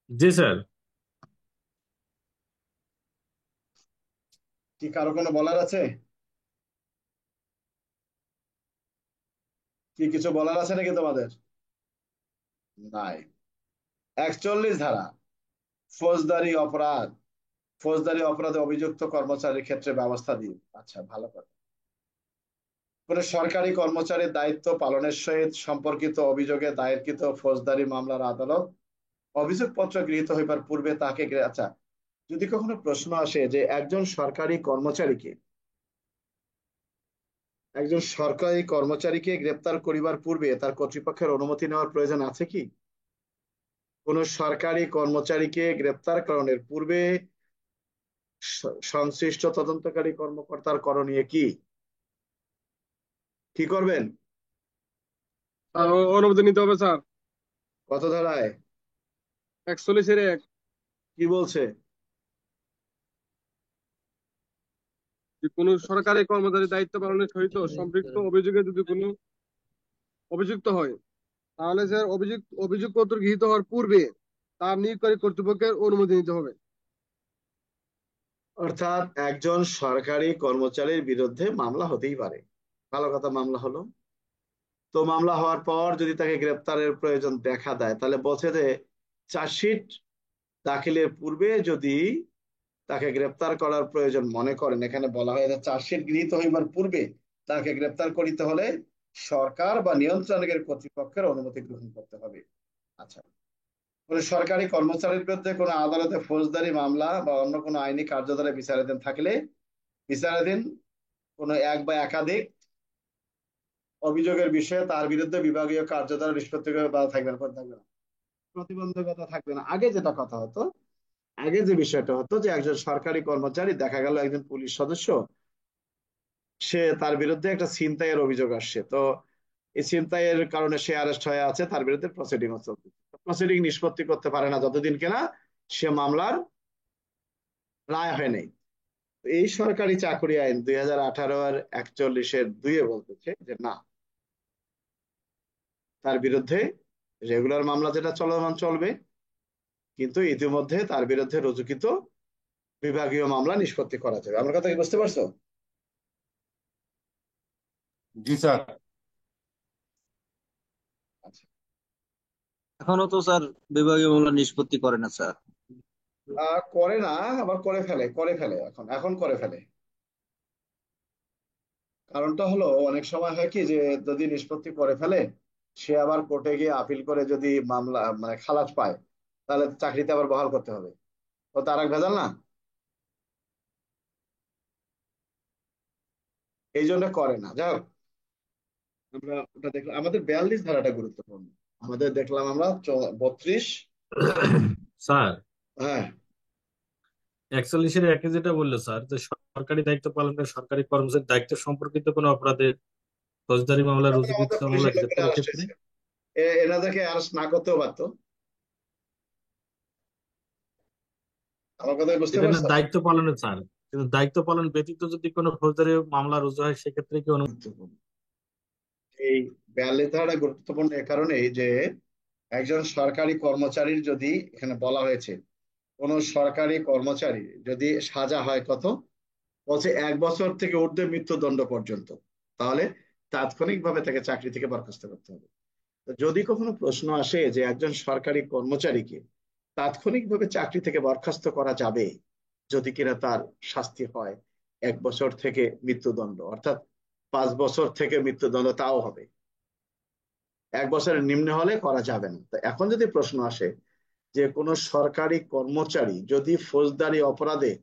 জি স্যার। কি কারো কোনো বলার আছে? কি কিছু বলার আছে নাকি তোমাদের? নাই। 41 ধারা, ফৌজদারি অপরাধ। ফৌজদারি অপরাধে অভিযুক্ত কর্মচারীর ক্ষেত্রে ব্যবস্থা দিন। আচ্ছা, ভালো কথা। কোন সরকারি কর্মচারীর দায়িত্ব পালনের সহিত সম্পর্কিত অভিযোগে দায়েরকৃত ফৌজদারি মামলার আদালত অভিযোগপত্র গৃহীত হইবার পূর্বে তাকে আচ্ছা, যদি কখনো প্রশ্ন আসে যে একজন সরকারি কর্মচারীকে গ্রেপ্তার করিবার পূর্বে তার কর্তৃপক্ষের অনুমতি নেওয়ার প্রয়োজন আছে কি? কোন সরকারি কর্মচারীকে গ্রেপ্তার করানোর পূর্বে সংশ্লিষ্ট তদন্তকারী কর্মকর্তার করণীয় কি? কি করবেন? অনুমতি নিতে হবে স্যার। কত ধারায়? 41-1। কি বলছে? যে কোনো সরকারি কর্মচারী দায়িত্ব পালনের সহিত সম্পৃক্ত অভিযোগে যদি কোনো অভিযুক্ত হয়, তাহলে স্যার অভিযোগপত্র গৃহীত হওয়ার পূর্বে তার নিয়োগকারী কর্তৃপক্ষের অনুমতি নিতে হবে। অর্থাৎ একজন সরকারি কর্মচারীর বিরুদ্ধে মামলা হতেই পারে। ভালো কথা, মামলা হলো। তো মামলা হওয়ার পর যদি তাকে গ্রেপ্তারের প্রয়োজন দেখা দেয়, তাহলে বলছে যে চার্জশিট দাখিলের পূর্বে যদি তাকে গ্রেপ্তার করার প্রয়োজন মনে করেন, এখানে বলা হয় চার্জশিট গৃহীত হইবার পূর্বে তাকে গ্রেপ্তার করিতে হলে সরকার বা নিয়ন্ত্রণের কর্তৃপক্ষের অনুমতি গ্রহণ করতে হবে। আচ্ছা, কোন সরকারি কর্মচারীর বিরুদ্ধে কোনো আদালতে ফৌজদারি মামলা বা অন্য কোনো আইনি কার্যধারা বিচারাধীন থাকলে বিচারাধীন কোনো এক বা একাধিক অভিযোগের বিষয়ে তার বিরুদ্ধে বিভাগীয় কার্যধারা নিষ্পত্তি করে বাধা থাকবে না, প্রতিবন্ধকতা থাকবে না। আগে যেটা কথা হতো, আগে যে বিষয়টা হতো যে একজন সরকারি কর্মচারী, দেখা গেল একজন পুলিশ সদস্য, সে তার বিরুদ্ধে একটা ছিনতাইয়ের অভিযোগ আসছে, তো এই ছিনতাইয়ের কারণে সে অ্যারেস্ট হয়ে আছে, তার বিরুদ্ধে প্রসিডিং চলছে। প্রসিডিং নিষ্পত্তি করতে পারে না যতদিন কিনা সে মামলার রায় হয় নাই। এই সরকারি চাকরি আইন 2018 41-2 বলতেছে যে না, তার বিরুদ্ধে রেগুলার মামলা যেটা চলমান চলবে, কিন্তু ইতিমধ্যে তার বিরুদ্ধে রুজুকৃত বিভাগীয় মামলা নিষ্পত্তি করা যাবে। আমার কথা কি বুঝতে পারছো? জি স্যার। আচ্ছা, এখনো তো স্যার বিভাগীয় মামলা নিষ্পত্তি করে না স্যার। করে না, আবার করে ফেলে এখন করে ফেলে। কারণটা হলো, অনেক সময় হয় কি যে যদি নিষ্পত্তি করে ফেলে, সে আবার কোর্টে গিয়ে আপিল করে যদি মামলা মানে খালাস পায়, তাহলে চাকরিতে আবার বহাল করতে হবে। তো তার এক ভেজাল না, এই জন্য করে না। যাই হোক, আমরা ওটা দেখলাম। আমাদের 42 ধারাটা গুরুত্বপূর্ণ। আমাদের দেখলাম আমরা 32, স্যার হ্যাঁ, 41-এর একে যেটা বললো স্যার, যে সরকারি দায়িত্ব পালনে সরকারি কর্মচারীর দায়িত্ব সম্পর্কিত কোনো অপরাধে ফৌজদারি মামলা, তারপরে আমাদের রুজুকৃত মামলা, পুলিশের লোকেরা গ্রেপ্তারের অ্যারেস্ট ক্ষেত্রে হয়েছে, এনাদেরকে অ্যারেস্ট না করতেও পারতো। আমার কথা বুঝতে এটা না পারছো? দায়িত্ব পালনে স্যার, কিন্তু দায়িত্ব পালন ব্যতীত যদি কোনো ফৌজদারি মামলা রুজু হয় সেক্ষেত্রে কি গুরুত্বপূর্ণ এই 42 ধারাটা গুরুত্বপূর্ণ এ কারণেই যে একজন সরকারি কর্মচারীর যদি, এখানে বলা হয়েছে, কোন সরকারি কর্মচারী যদি সাজা হয় কত, বলছে 1 বছর থেকে ঊর্ধ্বে মৃত্যুদণ্ড পর্যন্ত, তাহলে তাৎক্ষণিকভাবে তাকে চাকরি থেকে বরখাস্ত করতে হবে। তো যদি কখনো প্রশ্ন আসে যে একজন সরকারি কর্মচারীকে তাৎক্ষণিকভাবে চাকরি থেকে বরখাস্ত করা যাবে যদি কিনা তার শাস্তি হয় 1 বছর থেকে মৃত্যুদণ্ড, অর্থাৎ 5 বছর থেকে মৃত্যুদণ্ড, তাও হবে। 1 বছরের নিম্নে হলে করা যাবে না। তো এখন যদি প্রশ্ন আসে যে কোনো সরকারি কর্মচারী যদি ফৌজদারি অপরাধে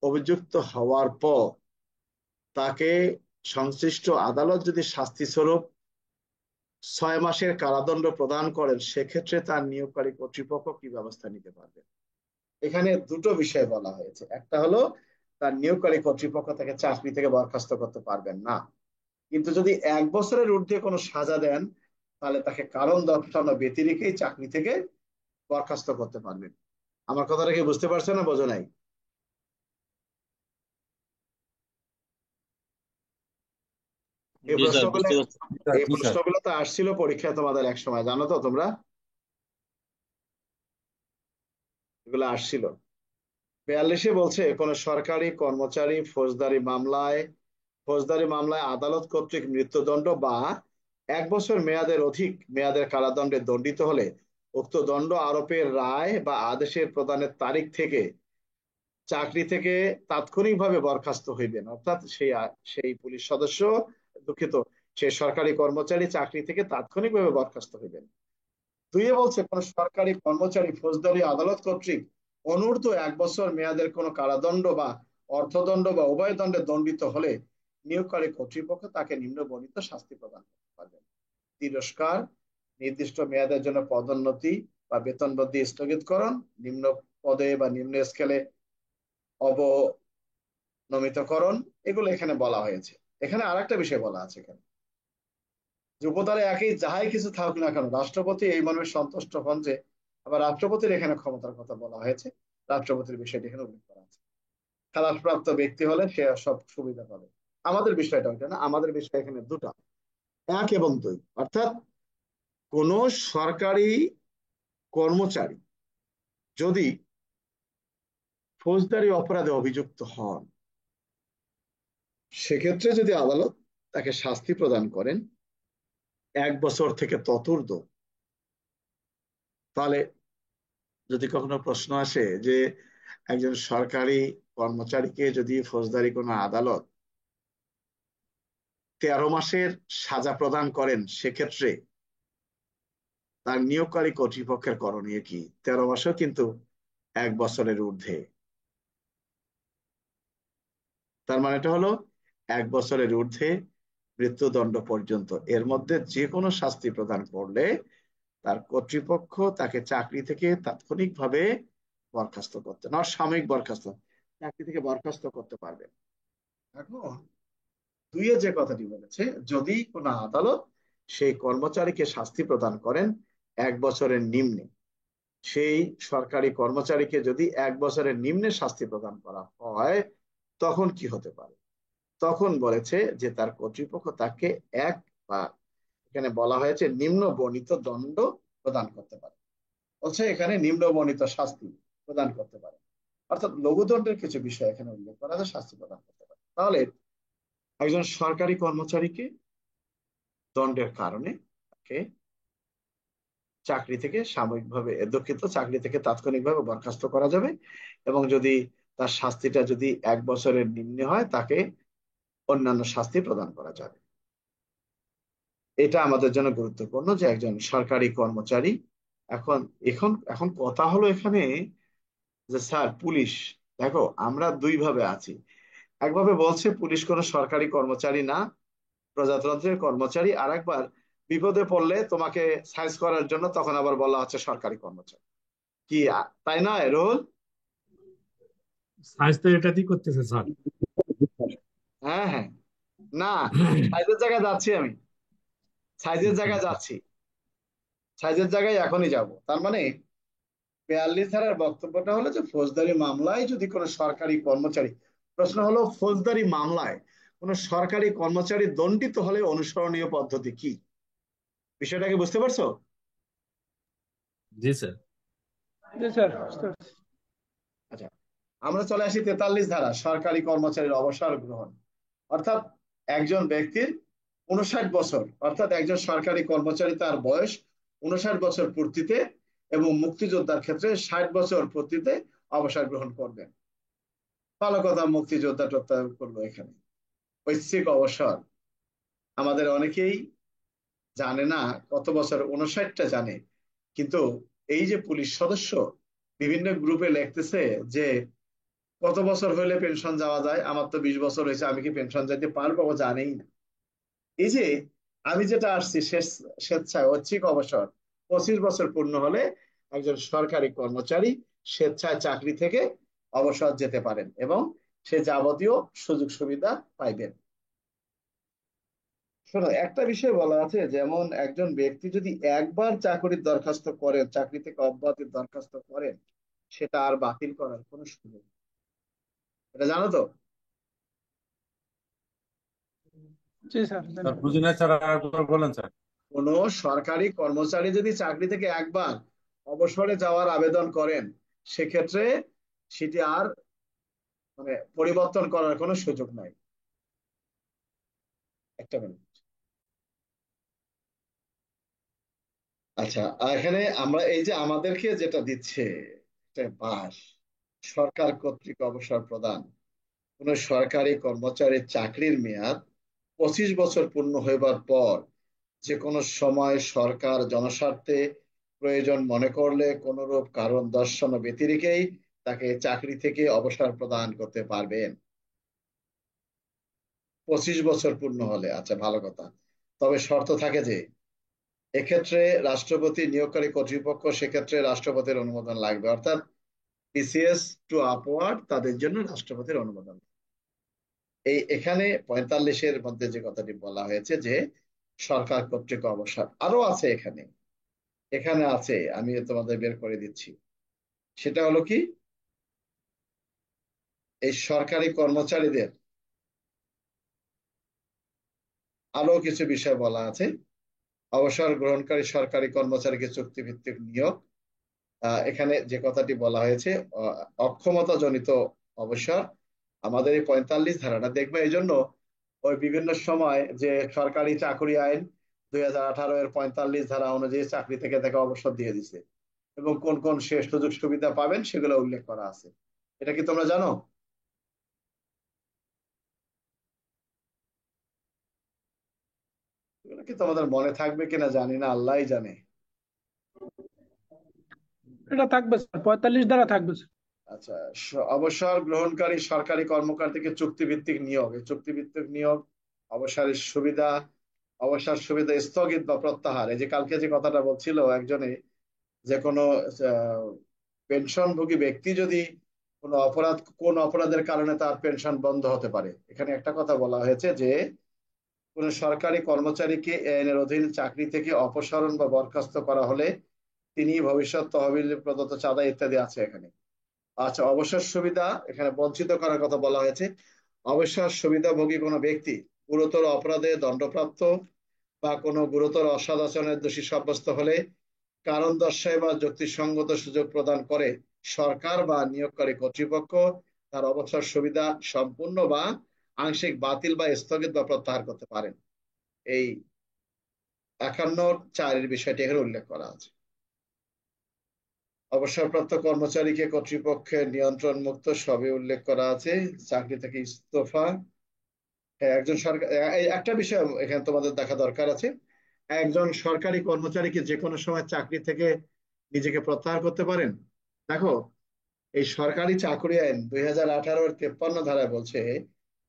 অভিযুক্ত হওয়ার পর তাকে সংশ্লিষ্ট আদালত যদি শাস্তি স্বরূপ 6 মাসের কারাদণ্ড প্রদান করেন, সেক্ষেত্রে তার নিয়োগকারী কর্তৃপক্ষ কি ব্যবস্থা নিতে পারবে? এখানে দুটো বিষয় বলা হয়েছে। একটা হলো তার নিয়োগকারী কর্তৃপক্ষ তাকে চাকরি থেকে বরখাস্ত করতে পারবেন না, কিন্তু যদি 1 বছরের ঊর্ধ্বে কোনো সাজা দেন তাহলে তাকে কারণ দর্শানো ব্যতি রেখেই চাকরি থেকে বরখাস্ত করতে পারবেন। আমার কথাটা কি বুঝতে পারছো না বোঝো নাই? এই জি স্যার, প্রশ্নগুলো বুঝতে পারছি। এই জি স্যার। প্রশ্নগুলো তো আসছিল পরীক্ষায় তোমাদের এক সময়, জানো তো তোমরা? এগুলো আসছিল। 42-এ বলছে কোন সরকারি কর্মচারী ফৌজদারি মামলায় আদালত কর্তৃক মৃত্যুদণ্ড বা 1 বছর মেয়াদের অধিক মেয়াদের কারাদণ্ডে দণ্ডিত হলে উক্ত দণ্ড আরোপের রায় বা আদেশের প্রদানের তারিখ থেকে চাকরি থেকে তাৎক্ষণিকভাবে বরখাস্ত হইবেন। অর্থাৎ সেই পুলিশ সদস্য, দুঃখিত, সেই সরকারি কর্মচারী চাকরি থেকে তাৎক্ষণিকভাবে বরখাস্ত হইবেন। 2-এ বলছে কোন সরকারি কর্মচারী ফৌজদারি আদালত কর্তৃক অনূর্ধ্ব 1 বছর মেয়াদের কোন কারাদণ্ড বা অর্থদণ্ড বা উভয় দণ্ডে দণ্ডিত হলে নিয়োগকারী কর্তৃপক্ষ তাকে নিম্ন বর্ণিত শাস্তি প্রদান করতে পারবেন: তিরস্কার, নির্দিষ্ট মেয়াদের জন্য পদোন্নতি বা বেতন বৃদ্ধি স্থগিতকরণ, নিম্ন পদে বা নিম্ন স্কেলে অবনমিতকরণ, এগুলো এখানে বলা হয়েছে। এখানে আরেকটা বিষয় বলা আছে এখানে, যে উপধারা একই যাহাই কিছু থাকুক না কেন, রাষ্ট্রপতি এই মর্মে সন্তুষ্ট হন যে, আবার রাষ্ট্রপতির এখানে ক্ষমতার কথা বলা হয়েছে, রাষ্ট্রপতির বিষয়টি এখানে উল্লেখ করা আছে। খেলাপ্রাপ্ত ব্যক্তি হলে সে সব সুবিধা পাবে। আমাদের বিষয়টা ওইটা না, আমাদের বিষয় এখানে দুটা, 1 এবং 2। অর্থাৎ কোন সরকারি কর্মচারী যদি ফৌজদারি অপরাধে অভিযুক্ত হন, সেক্ষেত্রে যদি আদালত তাকে শাস্তি প্রদান করেন 1 বছর থেকে ততূর্ধ্ব, তাহলে যদি কখনো প্রশ্ন আসে যে একজন সরকারি কর্মচারীকে যদি ফৌজদারি কোনো আদালত 13 মাসের সাজা প্রদান করেন, সেক্ষেত্রে তার নিয়োগকারী কর্তৃপক্ষের করণীয় কি? 13 মাসও কিন্তু 1 বছরের ঊর্ধ্বে। তার মানেটা হলো 1 বছরের ঊর্ধ্বে মৃত্যুদণ্ড পর্যন্ত, এর মধ্যে যে কোনো শাস্তি প্রদান করলে তার কর্তৃপক্ষ তাকে চাকরি থেকে তাৎক্ষণিকভাবে বরখাস্ত করতে, না সাময়িক বরখাস্ত, চাকরি থেকে বরখাস্ত করতে পারবে। এখন 2-এ যে কথাটি বলেছে, যদি কোনো আদালত সেই কর্মচারীকে শাস্তি প্রদান করেন 1 বছরের নিম্নে, সেই সরকারি কর্মচারীকে যদি 1 বছরের নিম্নে শাস্তি প্রদান করা হয়, তখন কি হতে পারে? তখন বলেছে যে তার কর্তৃপক্ষ তাকে এক বা, এখানে বলা হয়েছে নিম্ন বর্ণিত দণ্ড প্রদান করতে পারে। বলছে এখানে নিম্ন বর্ণিত শাস্তি প্রদান করতে পারে, অর্থাৎ লঘুদণ্ডের কিছু বিষয় এখানে উল্লেখ করা আছে, শাস্তি প্রদান করতে পারে। তাহলে একজন সরকারি কর্মচারীকে দণ্ডের কারণে তাকে চাকরি থেকে সাময়িকভাবে, দুঃখিত, চাকরি থেকে তাৎক্ষণিকভাবে বরখাস্ত করা যাবে, এবং যদি তার শাস্তিটা যদি 1 বছরের নিম্নে হয় তাকে অন্যান্য শাস্তি প্রদান করা যাবে। এটা আমাদের জন্য গুরুত্বপূর্ণ যে একজন সরকারি কর্মচারী, এখন এখন এখন কথা হলো এখানে যে স্যার পুলিশ, দেখো আমরা দুই ভাবে আছি। একভাবে বলছে পুলিশ কোনো সরকারি কর্মচারী না, প্রজাতন্ত্রের কর্মচারী, আর একবার বিপদে পড়লে তোমাকে সাইজ করার জন্য তখন আবার বলা হচ্ছে সরকারি কর্মচারী। কি তাই নয় রোল? সায়েন্স তো এটাতেই করতেছে স্যার। হ্যাঁ হ্যাঁ, না, সাইজের জায়গায় যাচ্ছি আমি, সাইজের জায়গায় যাচ্ছি, সাইজের জায়গায় এখনই যাব। তার মানে 42 ধারার বক্তব্যটা হলো যে ফৌজদারি মামলায় যদি কোনো সরকারি কর্মচারী, প্রশ্ন হলো ফৌজদারি মামলায় কোনো সরকারি কর্মচারী দণ্ডিত হলে অনুসরণীয় পদ্ধতি কি? বিষয়টাকে বুঝতে পারছো? জি স্যার। জি স্যার, বুঝতে পারছি। আচ্ছা, আমরা চলে আসি 43 ধারা, সরকারি কর্মচারীর অবসর গ্রহণ। অর্থাৎ একজন ব্যক্তির 59 বছর, অর্থাৎ একজন সরকারি কর্মচারী তার বয়স 59 বছর পূর্তিতে এবং মুক্তিযোদ্ধার ক্ষেত্রে 60 বছর পূর্তিতে অবসর গ্রহণ করবেন। ভালো কথা, মুক্তিযোদ্ধা টত্যাগ করলো এখানে। ঐচ্ছিক অবসর আমাদের অনেকেই জানে না কত বছর, 59টা জানে, কিন্তু এই যে পুলিশ সদস্য বিভিন্ন গ্রুপে লিখতেছে যে কত বছর হলে পেনশন যাওয়া যায়, আমার তো 20 বছর হয়েছে, আমি কি পেনশন যেতে পারবো? ও জানেই না। এই যে আমি যেটা আসছি স্বেচ্ছায় ঐচ্ছিক অবসর, 25 বছর পূর্ণ হলে একজন সরকারি কর্মচারী স্বেচ্ছায় চাকরি থেকে অবসর যেতে পারেন এবং সে যাবতীয় সুযোগ সুবিধা পাইবেন। শোনো, একটা বিষয় বলা আছে, যেমন একজন ব্যক্তি যদি একবার চাকরির দরখাস্ত করেন, চাকরি থেকে অব্যাহতির দরখাস্ত করেন, সেটা আর বাতিল করার কোনো সুযোগ নেই। এটা জানো তো? জি স্যার, স্যার বুঝি না স্যার, আরেকবার বলেন স্যার। কোন সরকারি কর্মচারী যদি চাকরি থেকে একবার অবসরে যাওয়ার আবেদন করেন, সেক্ষেত্রে সেটি আর মানে পরিবর্তন করার কোনো সুযোগ নাই। একটা মিনিট। আচ্ছা, এখানে আমরা এই যে আমাদেরকে যেটা দিচ্ছে একটা বাস, সরকার কর্তৃক অবসর প্রদান। কোন সরকারি কর্মচারীর চাকরির মেয়াদ 25 বছর পূর্ণ হইবার পর যে কোনো সময় সরকার জনস্বার্থে প্রয়োজন মনে করলে কোনরূপ কারণ দর্শানো ব্যতিরেকেই তাকে চাকরি থেকে অবসর প্রদান করতে পারবেন। 25 বছর পূর্ণ হলে, আচ্ছা ভালো কথা। তবে শর্ত থাকে যে এক্ষেত্রে রাষ্ট্রপতি নিয়োগকারী কর্তৃপক্ষ, সেক্ষেত্রে রাষ্ট্রপতির অনুমোদন লাগবে, অর্থাৎ বিসিএস টু আপওয়ার্ড তাদের জন্য রাষ্ট্রপতির অনুমোদন। এখানে 45-এর মধ্যে যে কথাটি বলা হয়েছে যে সরকার কর্তৃক অবসর, আরো আছে এখানে, এখানে আছে, আমি তোমাদের বের করে দিচ্ছি। সেটা হলো কি, এই সরকারি কর্মচারীদের আরো কিছু বিষয় বলা আছে। অবসর গ্রহণকারী সরকারি কর্মচারীকে চুক্তিভিত্তিক নিয়োগ, এখানে যে কথাটি বলা হয়েছে অক্ষমতা জনিত অবসর, আমাদের এই 45 ধারাটা দেখবে। এই জন্য ওই বিভিন্ন সময় যে সরকারি চাকরি আইন 2018 এর 45 ধারা অনুযায়ী চাকরি থেকে তাকে অবসর দিয়ে দিছে এবং কোন কোন সে সুযোগ সুবিধা পাবেন সেগুলো উল্লেখ করা আছে। এটা কি তোমরা জানো? এগুলো কি তোমাদের মনে থাকবে কিনা জানি না, আল্লাহই জানে। এটা থাকবে স্যার, 45 দ্বারা থাকবে স্যার। আচ্ছা, অবসর গ্রহণকারী সরকারি কর্মকর্তাকে চুক্তিভিত্তিক নিয়োগ, এই চুক্তিভিত্তিক নিয়োগ, অবসরের সুবিধা, অবসর সুবিধা স্থগিত বা প্রত্যাহার। এই যে কালকে যে কথাটা বলছিল একজনে, যে কোনো পেনশনভোগী ব্যক্তি যদি কোনো অপরাধ, কোন অপরাধের কারণে তার পেনশন বন্ধ হতে পারে, এখানে একটা কথা বলা হয়েছে যে কোন সরকারি কর্মচারীকে এই আইনের অধীন চাকরি থেকে অপসারণ বা বরখাস্ত করা হলে তিনি ভবিষ্যৎ তহবিল প্রদত্ত চাঁদা ইত্যাদি আছে এখানে। আচ্ছা, অবসর সুবিধা এখানে বঞ্চিত করার কথা বলা হয়েছে। অবসর সুবিধাভোগী কোনো ব্যক্তি গুরুতর অপরাধে দণ্ডপ্রাপ্ত বা কোনো গুরুতর অসদাচরণের দোষী সাব্যস্ত হলে কারণ দর্শায় বা যুক্তিসঙ্গত সুযোগ প্রদান করে সরকার বা নিয়োগকারী কর্তৃপক্ষ তার অবসর সুবিধা সম্পূর্ণ বা আংশিক বাতিল বা স্থগিত বা প্রত্যাহার করতে পারেন। এই 51(4) বিষয়টি এখানে উল্লেখ করা আছে। অবসরপ্রাপ্ত কর্মচারীকে কর্তৃপক্ষের নিয়ন্ত্রণ মুক্ত সবই উল্লেখ করা আছে। চাকরি থেকে ইস্তফা, হ্যাঁ, একজন সরকার, একটা বিষয় এখানে তোমাদের দেখা দরকার আছে, একজন সরকারি কর্মচারী কি যে কোনো সময় চাকরি থেকে নিজেকে প্রত্যাহার করতে পারেন? দেখো, এই সরকারি চাকরি আইন 2018-এর 53 ধারায় বলছে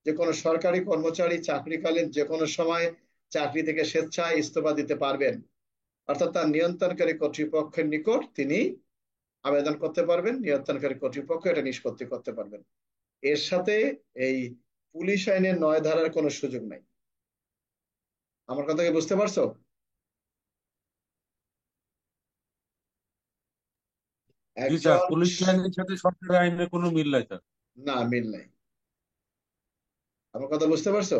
যে কোনো সরকারি কর্মচারী চাকরিকালীন যে কোনো সময় চাকরি থেকে স্বেচ্ছায় ইস্তফা দিতে পারবেন, অর্থাৎ তার নিয়ন্ত্রণকারী কর্তৃপক্ষের নিকট তিনি আবেদন করতে পারবেন, নিয়ন্ত্রণকারী কর্তৃপক্ষ এটা নিষ্পত্তি করতে পারবেন। এর সাথে এই পুলিশ আইনের 9 ধারার কোনো সুযোগ নাই। আমার কথা কি বুঝতে পারছো? জি স্যার, একজন পুলিশ আইনের সাথে সরকারি আইনের কোনো মিল নাই স্যার। না, মিল নাই। আমার কথা বুঝতে পারছো?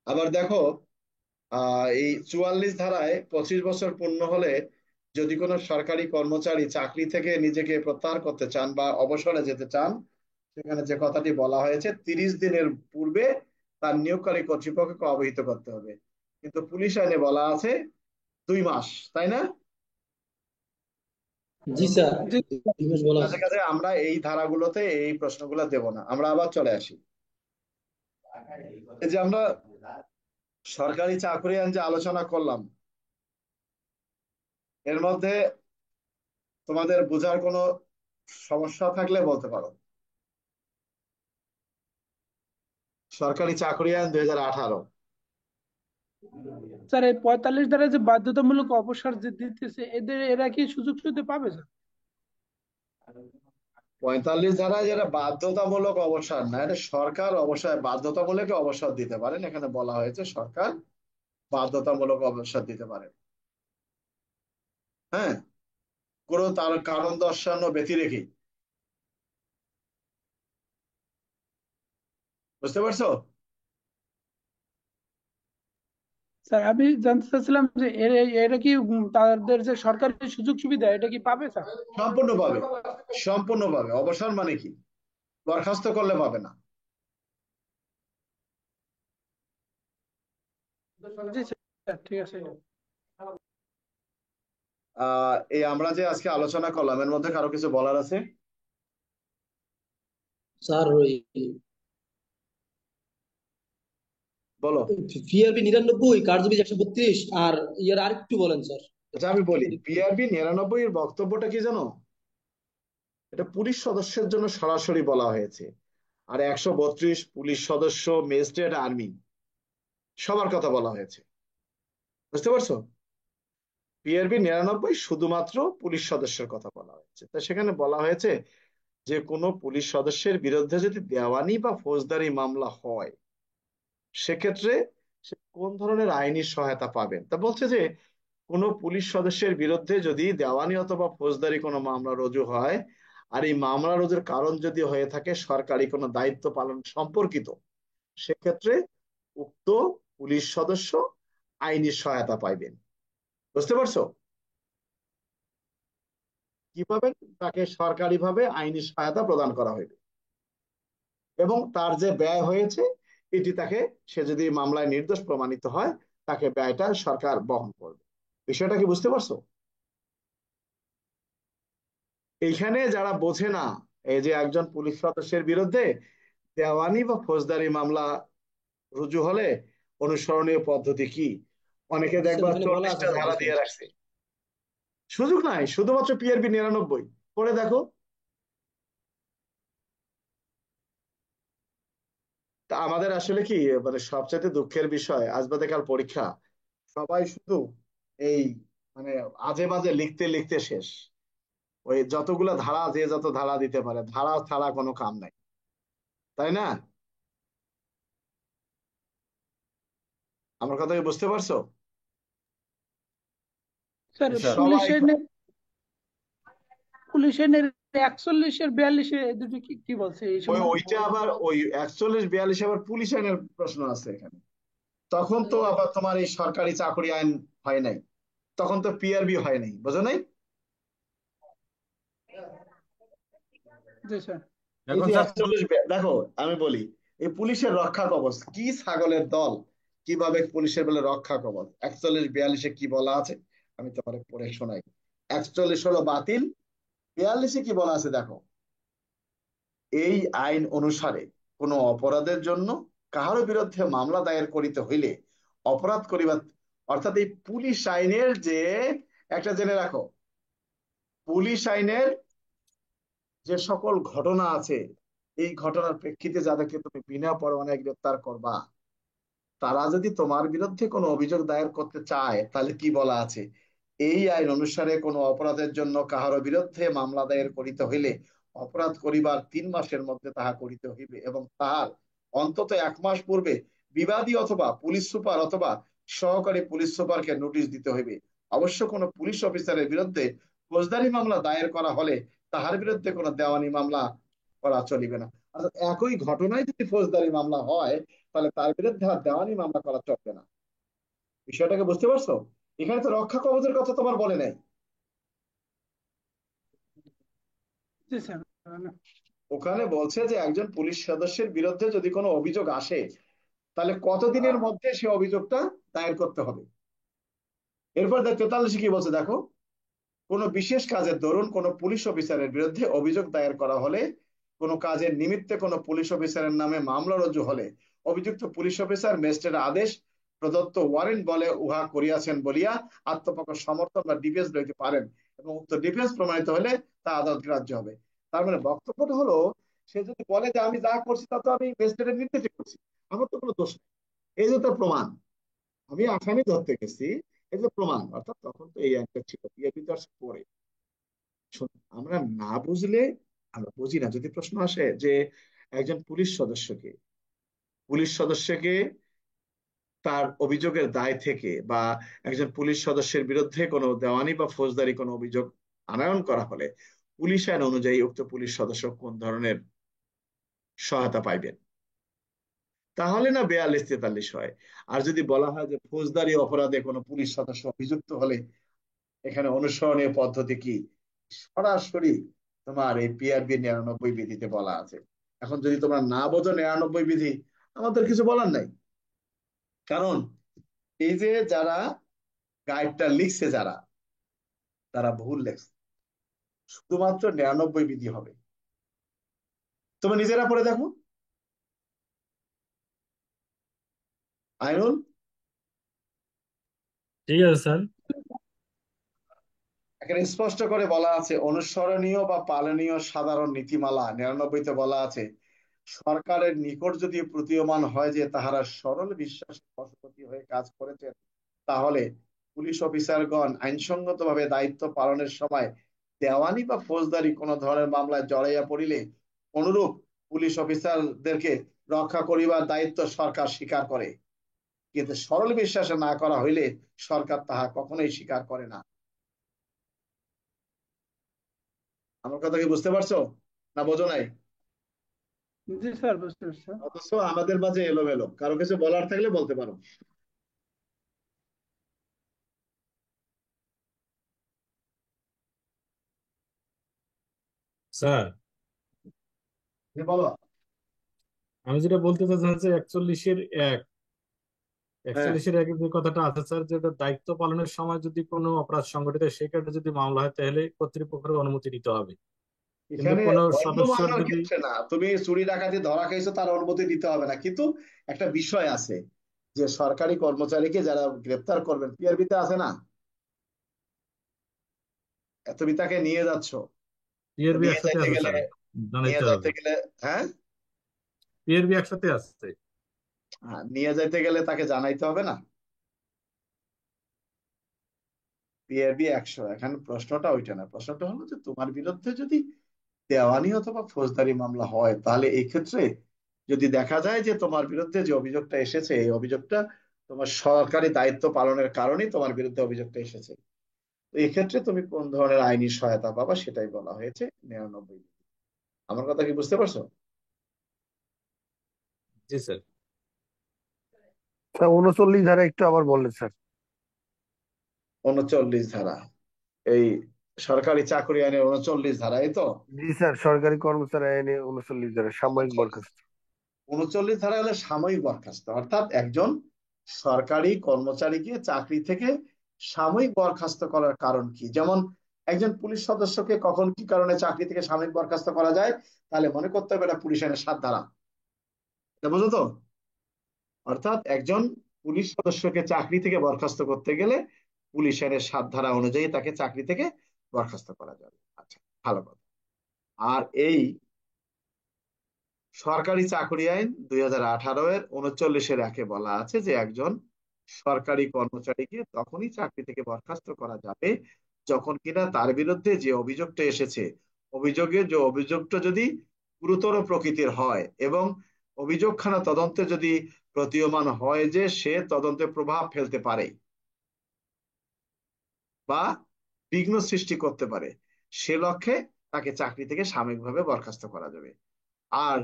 আবার দেখো, এই 44 ধারায় 25 বছর পূর্ণ হলে যদি কোনো সরকারি কর্মচারী চাকরি থেকে নিজেকে প্রত্যাহার করতে চান বা অবসরে যেতে চান, সেখানে যে কথাটি বলা হয়েছে 30 দিনের পূর্বে তার নিয়োগকারী কর্তৃপক্ষকে অবহিত করতে হবে। কিন্তু পুলিশ আইনে বলা আছে 2 মাস, তাই না? জি স্যার, জি 2 মাস বলা কাছে আছে। কাছে আমরা এই ধারাগুলোতে এই প্রশ্নগুলো দেব না। আমরা আবার চলে আসি, এই যে আমরা সরকারি চাকরি আইন যে আলোচনা করলাম, এর মধ্যে তোমাদের বোঝার কোনো সমস্যা থাকলে বলতে পারো। সরকারি চাকরি আইন 2018। স্যার এই 45 ধারা যে বাধ্যতামূলক অবসর যে দিতেছে, এরা কি সুযোগ সুবিধা পাবে স্যার? 45 ধারায় যেটা বাধ্যতামূলক অবসর না, এটা সরকার অবসর বাধ্যতামূলক অবসর দিতে পারেন। এখানে বলা হয়েছে সরকার বাধ্যতামূলক অবসর দিতে পারেন। হ্যাঁ, কোনো তার কারণ দর্শানো ব্যতিরেকেই। বুঝতে পারছো? স্যার আমি জানতে চাচ্ছিলাম যে এরা কি তাদের যে সরকারি সুযোগ সুবিধা এটা কি পাবে স্যার? সম্পূর্ণভাবে, সম্পূর্ণভাবে। অবসর মানে কি? বরখাস্ত করলে পাবে না। জি স্যার, ঠিক আছে। এই আমরা যে আজকে আলোচনা করলাম, এর মধ্যে কারো কিছু বলার আছে? স্যার ওই বলো। পিআরবি 99, কার্যবিধি 132, আর ইয়ার আরেকটু বলেন স্যার। আচ্ছা, আমি বলি, পিআরবি 99 এর বক্তব্যটা কি জানো? এটা পুলিশ সদস্যের জন্য সরাসরি বলা হয়েছে। আর 132 পুলিশ সদস্য, ম্যাজিস্ট্রেট, আর্মি, সবার কথা বলা হয়েছে। বুঝতে পারছো? পিআরবি 99 শুধুমাত্র পুলিশ সদস্যের কথা বলা হয়েছে। তা সেখানে বলা হয়েছে যে কোনো পুলিশ সদস্যের বিরুদ্ধে যদি দেওয়ানি বা ফৌজদারি মামলা হয়, সেক্ষেত্রে সে কোন ধরনের আইনি সহায়তা পাবেন। তা বলছে যে কোনো পুলিশ সদস্যের বিরুদ্ধে যদি দেওয়ানি অথবা ফৌজদারি কোনো মামলা রুজু হয়, আর এই মামলা রুজুর কারণ যদি হয়ে থাকে সরকারি কোনো দায়িত্ব পালন সম্পর্কিত, সেক্ষেত্রে উক্ত পুলিশ সদস্য আইনি সহায়তা পাইবেন। বুঝতে পারছো? কিভাবে? তাকে সরকারিভাবে আইনি সহায়তা প্রদান করা হইবে এবং তার যে ব্যয় হয়েছে এটি তাকে, সে যদি মামলায় নির্দোষ প্রমাণিত হয়, তাকে ব্যয়টা সরকার বহন করবে। বিষয়টা কি বুঝতে পারছো? এইখানে যারা বোঝে না, এই যে একজন পুলিশ সদস্যের বিরুদ্ধে দেওয়ানি বা ফৌজদারি মামলা রুজু হলে অনুসরণীয় পদ্ধতি কি, অনেকে স্যার দেখবা এখানে বলা আছে 40টা স্যার, ধারা বুঝতে দিয়ে পারছি। রাখছে। সুযোগ নাই, শুধুমাত্র পিআরবি 99 পড়ে দেখো। তা আমাদের আসলে কি, মানে সবচেয়ে দুঃখের বিষয়, আজ বাদে কাল পরীক্ষা, সবাই শুধু এই মানে আজে বাজে লিখতে লিখতে শেষ। ওই যতগুলো ধারা, যে যত ধারা দিতে পারে, ধারা ছাড়া কোনো কাম নাই, তাই না? আমার কথা কি বুঝতে পারছো? স্যার জি স্যার। সবাই পুলিশ আইনের 41 42 এই দুটো কি কি বলছে এই সম্বন্ধে? ওইটা আবার ওই 41 42 আবার পুলিশ আইনের প্রশ্ন আছে এখানে। তখন তো আবার তোমার এই সরকারি চাকরি আইন হয় নাই, তখন তো পিআরবি হয় নাই, বুঝো নাই? জি স্যার। এই এখন যে স্যার 41 দেখো, আমি বলি, এই পুলিশের রক্ষা কবচ কি, ছাগলের দল কিভাবে পুলিশের বলে রক্ষা কবচ। 41 42 কি বলা আছে আমি তোমার পড়ে শোনাই। 41 হলো বাতিল, 42 কি বলা আছে দেখো। এই আইন অনুসারে কোনো অপরাধের জন্য কাহার বিরুদ্ধে মামলা দায়ের করিতে হইলে অপরাধ করিবার, অর্থাৎ এই পুলিশ আইনের যে, একটা জেনে রাখো, পুলিশ আইনের যে সকল ঘটনা আছে, এই ঘটনার প্রেক্ষিতে যাদেরকে তুমি বিনা পরোয়ানায় গ্রেপ্তার করবা, তারা যদি তোমার বিরুদ্ধে কোনো অভিযোগ দায়ের করতে চায়, তাহলে কি বলা আছে, এই আইন অনুসারে কোনো অপরাধের জন্য কাহারো বিরুদ্ধে মামলা দায়ের করিতে হইলে অপরাধ করিবার 3 মাসের মধ্যে তাহা করিতে হইবে এবং তাহার অন্তত 1 মাস পূর্বে বিবাদী অথবা পুলিশ সুপার অথবা সহকারী পুলিশ সুপারকে নোটিশ দিতে হইবে। অবশ্য কোনো পুলিশ অফিসারের বিরুদ্ধে ফৌজদারি মামলা দায়ের করা হলে তাহার বিরুদ্ধে কোনো দেওয়ানি মামলা করা চলিবে না। অর্থাৎ একই ঘটনায় যদি ফৌজদারি মামলা হয় তাহলে তার বিরুদ্ধে আর দেওয়ানি মামলা করা চলবে না। বিষয়টাকে বুঝতে পারছো? এখানে তো রক্ষা কবচের কথা তোমার বলে নাই। জি স্যার। ওখানে বলছে যে একজন পুলিশ সদস্যের বিরুদ্ধে যদি কোনো অভিযোগ আসে তাহলে কতদিনের মধ্যে সে অভিযোগটা দায়ের করতে হবে। এরপর 43 কি বলছে দেখো, কোনো বিশেষ কাজের দরুন কোনো পুলিশ অফিসারের বিরুদ্ধে অভিযোগ দায়ের করা হলে, কোনো কাজের নিমিত্তে কোনো পুলিশ অফিসারের নামে মামলা রুজু হলে অভিযুক্ত পুলিশ অফিসার ম্যাজিস্ট্রেটের আদেশ প্রদত্ত ওয়ারেন্ট বলে উহা করিয়াছেন বলিয়া আত্মপক্ষ সমর্থন বা ডিফেন্স লইতে পারেন এবং উক্ত ডিফেন্স প্রমাণিত হলে তা আদালত গ্রাহ্য হবে। তার মানে বক্তব্যটা হলো, সে যদি বলে যে আমি যা করছি তা তো আমি ম্যাজিস্ট্রেটের নির্দেশে করছি, আমার তো কোনো দোষ নেই, এই যে তার প্রমাণ, আমি আসামি ধরতে গেছি, এই যে প্রমাণ, অর্থাৎ তখন তো এই আইনটা ছিল, বিয়ে বিতর্ক পরে। আমরা না বুঝলে, আমরা বুঝি না, যদি প্রশ্ন আসে যে একজন পুলিশ সদস্যকে তার অভিযোগের দায় থেকে বা একজন পুলিশ সদস্যের বিরুদ্ধে কোনো দেওয়ানি বা ফৌজদারি কোনো অভিযোগ আনয়ন করা হলে পুলিশ আইন অনুযায়ী উক্ত পুলিশ সদস্য কোন ধরনের সহায়তা পাইবেন, তাহলে না 42-43 হয়। আর যদি বলা হয় যে ফৌজদারি অপরাধে কোনো পুলিশ সদস্য অভিযুক্ত হলে এখানে অনুসরণীয় পদ্ধতি কি, সরাসরি তোমার এই পিআরবি 99 বিধিতে বলা আছে। এখন যদি তোমরা না বোঝো 99 বিধি, আমাদের কিছু বলার নাই, কারণ এই যে যারা গাইডটা লিখছে যারা, তারা ভুল লেখছে। শুধুমাত্র 99 বিধি হবে, তোমরা নিজেরা পড়ে দেখো। আইনুল, ঠিক আছে স্যার। এখানে স্পষ্ট করে বলা আছে অনুসরণীয় বা পালনীয় সাধারণ নীতিমালা 99-তে বলা আছে, সরকারের নিকট যদি প্রতীয়মান হয় যে তাহারা সরল বিশ্বাস বশবর্তী হয়ে কাজ করেছেন, তাহলে পুলিশ অফিসারগণ আইনসঙ্গতভাবে দায়িত্ব পালনের সময় দেওয়ানি বা ফৌজদারি কোন ধরনের মামলায় জড়াইয়া পড়িলে অনুরূপ পুলিশ অফিসারদেরকে রক্ষা করিবার দায়িত্ব সরকার স্বীকার করে, কিন্তু সরল বিশ্বাসে না করা হইলে সরকার তাহা কখনোই স্বীকার করে না। আমার কথা কি বুঝতে পারছো না বোঝো নাই? জি স্যার, বুঝতে পারছি। অথচ আমাদের মাঝে এলোমেলো, কারো কিছু বলার থাকলে বলতে পারো। স্যার, বলো। আমি যেটা বলতে চাচ্ছি হচ্ছে 41-1 হ্যাঁ, 41-1 যে কথাটা আছে স্যার, যেটা দায়িত্ব পালনের সময় যদি কোনো অপরাধ সংঘটিত হয় সেক্ষেত্রে যদি মামলা হয় তাহলে কর্তৃপক্ষের অনুমতি নিতে হবে। কিন্তু এখানে কোনো অন্য সদস্যর মামলার যদি ক্ষেত্রে না, তুমি চুরি ডাকাতি ধরা খাইছো তার অনুমতি দিতে হবে না, কিন্তু একটা বিষয় আছে যে সরকারি কর্মচারীকে যারা গ্রেপ্তার করবেন, পিআরবিতে আছে না, তুমি তাকে নিয়ে যাচ্ছ, তো পিআরবি নিয়ে একসাথে যাইতে আছে গেলে স্যার, নিয়ে জানাইতে যাইতে হবে। গেলে হ্যাঁ, পিআরবি একসাথে আছে। নিয়ে যাইতে গেলে তাকে জানাইতে হবে না, পিআরবি 100। এখানে প্রশ্নটা ওইটা না, প্রশ্নটা হলো যে তোমার বিরুদ্ধে যদি দেওয়ানি অথবা ফৌজদারি মামলা হয় তাহলে এই ক্ষেত্রে যদি দেখা যায় যে তোমার বিরুদ্ধে যে অভিযোগটা এসেছে এই অভিযোগটা তোমার সরকারি দায়িত্ব পালনের কারণেই তোমার বিরুদ্ধে অভিযোগটা এসেছে, তো এক্ষেত্রে তুমি কোন ধরনের আইনি সহায়তা পাবা সেটাই বলা হয়েছে 99। আমার কথা কি বুঝতে পারছো? জি স্যার। স্যার 39 ধারা একটু আবার বললেন স্যার। 39 ধারা, এই সরকারি চাকরি আইনের 39 ধারা, এই তো। জি স্যার, সরকারি কর্মচারী আইনে 39 ধারা সাময়িক 39 বরখাস্ত। 39 ধারা হলো সাময়িক বরখাস্ত, অর্থাৎ একজন সরকারি কর্মচারীকে চাকরি থেকে সাময়িক বরখাস্ত করার কারণ কি, যেমন একজন পুলিশ সদস্যকে কখন কি কারণে চাকরি থেকে সাময়িক বরখাস্ত করা যায়, তাহলে মনে করতে হবে এটা পুলিশ আইনের 7 ধারা, এটা বুঝো তো। অর্থাৎ একজন পুলিশ সদস্যকে চাকরি থেকে বরখাস্ত করতে গেলে পুলিশ আইনের 7 ধারা অনুযায়ী তাকে চাকরি থেকে বরখাস্ত করা যাবে। আচ্ছা, ভালো কথা। আর এই সরকারি চাকরি আইন 2018 এর 39-1 বলা আছে যে একজন সরকারি কর্মচারীকে তখনই চাকরি থেকে বরখাস্ত করা যাবে যখন কিনা তার বিরুদ্ধে যে অভিযোগটা এসেছে, অভিযোগটা যদি গুরুতর প্রকৃতির হয় এবং অভিযোগখানা তদন্তে যদি প্রতীয়মান হয় যে সে তদন্তে প্রভাব ফেলতে পারে বা বিঘ্ন সৃষ্টি করতে পারে, সে লক্ষ্যে তাকে চাকরি থেকে সাময়িকভাবে বরখাস্ত করা যাবে। আর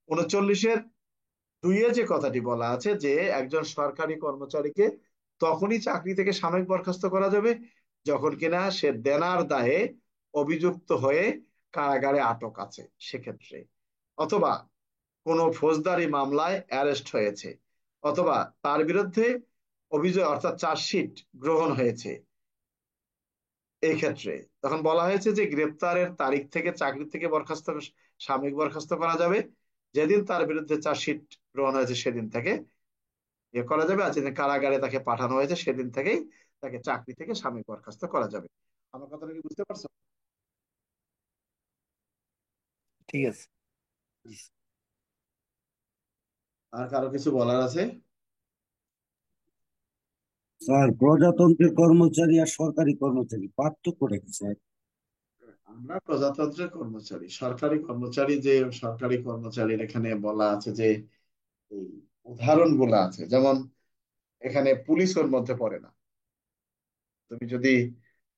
39-এর 2 যে কথাটি বলা আছে যে একজন সরকারি কর্মচারীকে তখনই চাকরি থেকে সাময়িক বরখাস্ত করা যাবে যখন কিনা সে দেনার দায়ে অভিযুক্ত হয়ে কারাগারে আটক আছে, সেক্ষেত্রে, অথবা কোনো ফৌজদারি মামলায় অ্যারেস্ট হয়েছে, অথবা তার বিরুদ্ধে অভিযোগ অর্থাৎ চার্জশিট গ্রহণ হয়েছে। এই ক্ষেত্রে তখন বলা হয়েছে যে গ্রেপ্তারের তারিখ থেকে চাকরি থেকে সাময়িক বরখাস্ত করা যাবে যেদিন তার বিরুদ্ধে চার্জশিট গ্রহণ হয়েছে সেদিন থেকে করা যাবে, আর যেদিন কারাগারে তাকে পাঠানো হয়েছে সেদিন থেকেই তাকে চাকরি থেকে সাময়িক বরখাস্ত করা যাবে। আমার কথাটা কি বুঝতে পারছো? ঠিক আছে। আর কারো কিছু বলার আছে? স্যার, প্রজাতন্ত্রের কর্মচারী আর সরকারি কর্মচারী পার্থক্যটা কি স্যার? আমরা প্রজাতন্ত্রের কর্মচারী, সরকারি কর্মচারী, যে সরকারি কর্মচারীর এখানে বলা আছে যে এই উদাহরণগুলো আছে, যেমন এখানে পুলিশ ওর মধ্যে পড়ে না। তুমি যদি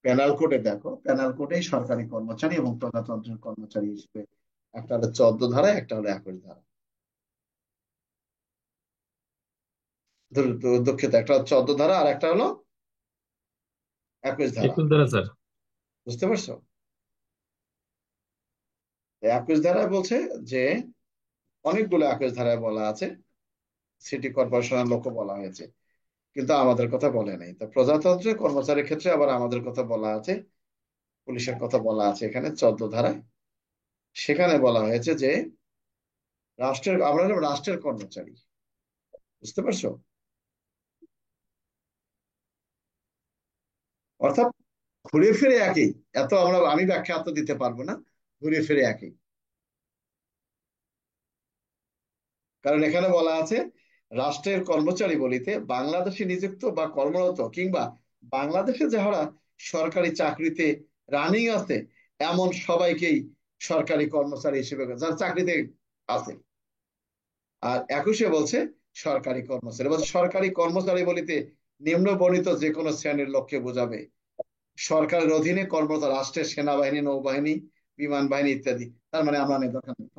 পেনাল কোডে দেখো, পেনাল কোডেই সরকারি কর্মচারী এবং প্রজাতন্ত্রের কর্মচারী হিসেবে একটা হলো 14 ধারা, একটা হলো 21 ধারা। দুঃখিত, একটা হলো 14 ধারা আর একটা হলো 21 ধারা। 21 দ্বারা স্যার। বুঝতে পারছো? 21 ধারায় বলছে যে অনেকগুলো 21 ধারায় বলা আছে, সিটি কর্পোরেশনের লোকও বলা হয়েছে, কিন্তু আমাদের কথা বলে নাই। তো প্রজাতন্ত্রের কর্মচারীর ক্ষেত্রে আবার আমাদের কথা বলা আছে, পুলিশের কথা বলা আছে এখানে 14 ধারায়। সেখানে বলা হয়েছে যে আমরা হলাম রাষ্ট্রের কর্মচারী। বুঝতে পারছো? অর্থাৎ ঘুরে ফিরে একই, আমি ব্যাখ্যা এত দিতে পারবো না, ঘুরে ফিরে একই। কারণ এখানে বলা আছে রাষ্ট্রের কর্মচারী বলিতে বাংলাদেশে নিযুক্ত বা কর্মরত কিংবা বাংলাদেশে যারা সরকারি চাকরিতে রানিং আছে এমন সবাইকেই সরকারি কর্মচারী হিসেবে, যারা চাকরিতে আছে। আর 21-এ বলছে সরকারি কর্মচারী, বলছে সরকারি কর্মচারী বলিতে নিম্ন বর্ণিত যে কোনো শ্রেণীর লোককে বোঝাবে। সরকারের অধীনে কর্মরত রাষ্ট্রের সেনাবাহিনী, নৌবাহিনী, বিমান বাহিনী ইত্যাদি। তার মানে আমরা নেই, দরকার নেই।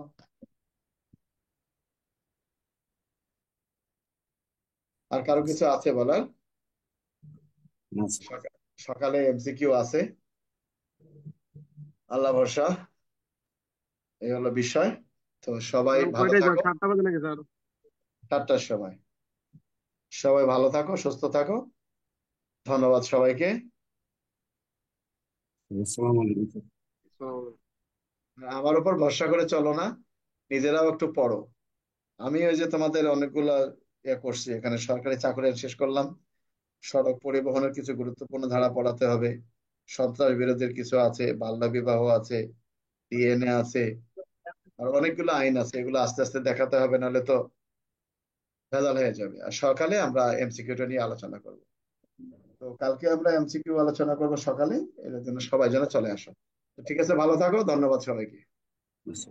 আর কারো কিছু আছে বলার? না স্যার। সকালে এমসিকিউ আছে, আল্লাহ ভরসা। এই হলো বিষয়। তো সবাই ভালো কয়টায় যান? থাকো। 7টা বাজে নাকি স্যার? 7টার সময়। সবাই ভালো থাকো, সুস্থ থাকো। ধন্যবাদ সবাইকে। আসসালামু আলাইকুম স্যার। আমার উপর ভরসা করে চলো না, নিজেরাও একটু পড়ো। আমি ওই যে তোমাদের অনেকগুলা করছি, এখানে সরকারি চাকরি শেষ করলাম, সড়ক পরিবহনের কিছু গুরুত্বপূর্ণ ধারা পড়াতে হবে, সন্ত্রাস বিরোধীর কিছু আছে, বাল্য বিবাহ আছে, ডিএনএ আছে, আর অনেকগুলো আইন আছে, এগুলো আস্তে আস্তে দেখাতে হবে, নাহলে তো ভেজাল হয়ে যাবে। আর সকালে আমরা এমসিকিউটা নিয়ে আলোচনা করব। তো কালকে আমরা এমসিকিউ আলোচনা করব সকালে, এর জন্য সবাই যেন চলে আসো। তো ঠিক আছে, ভালো থাকো, ধন্যবাদ সবাইকে। আচ্ছা।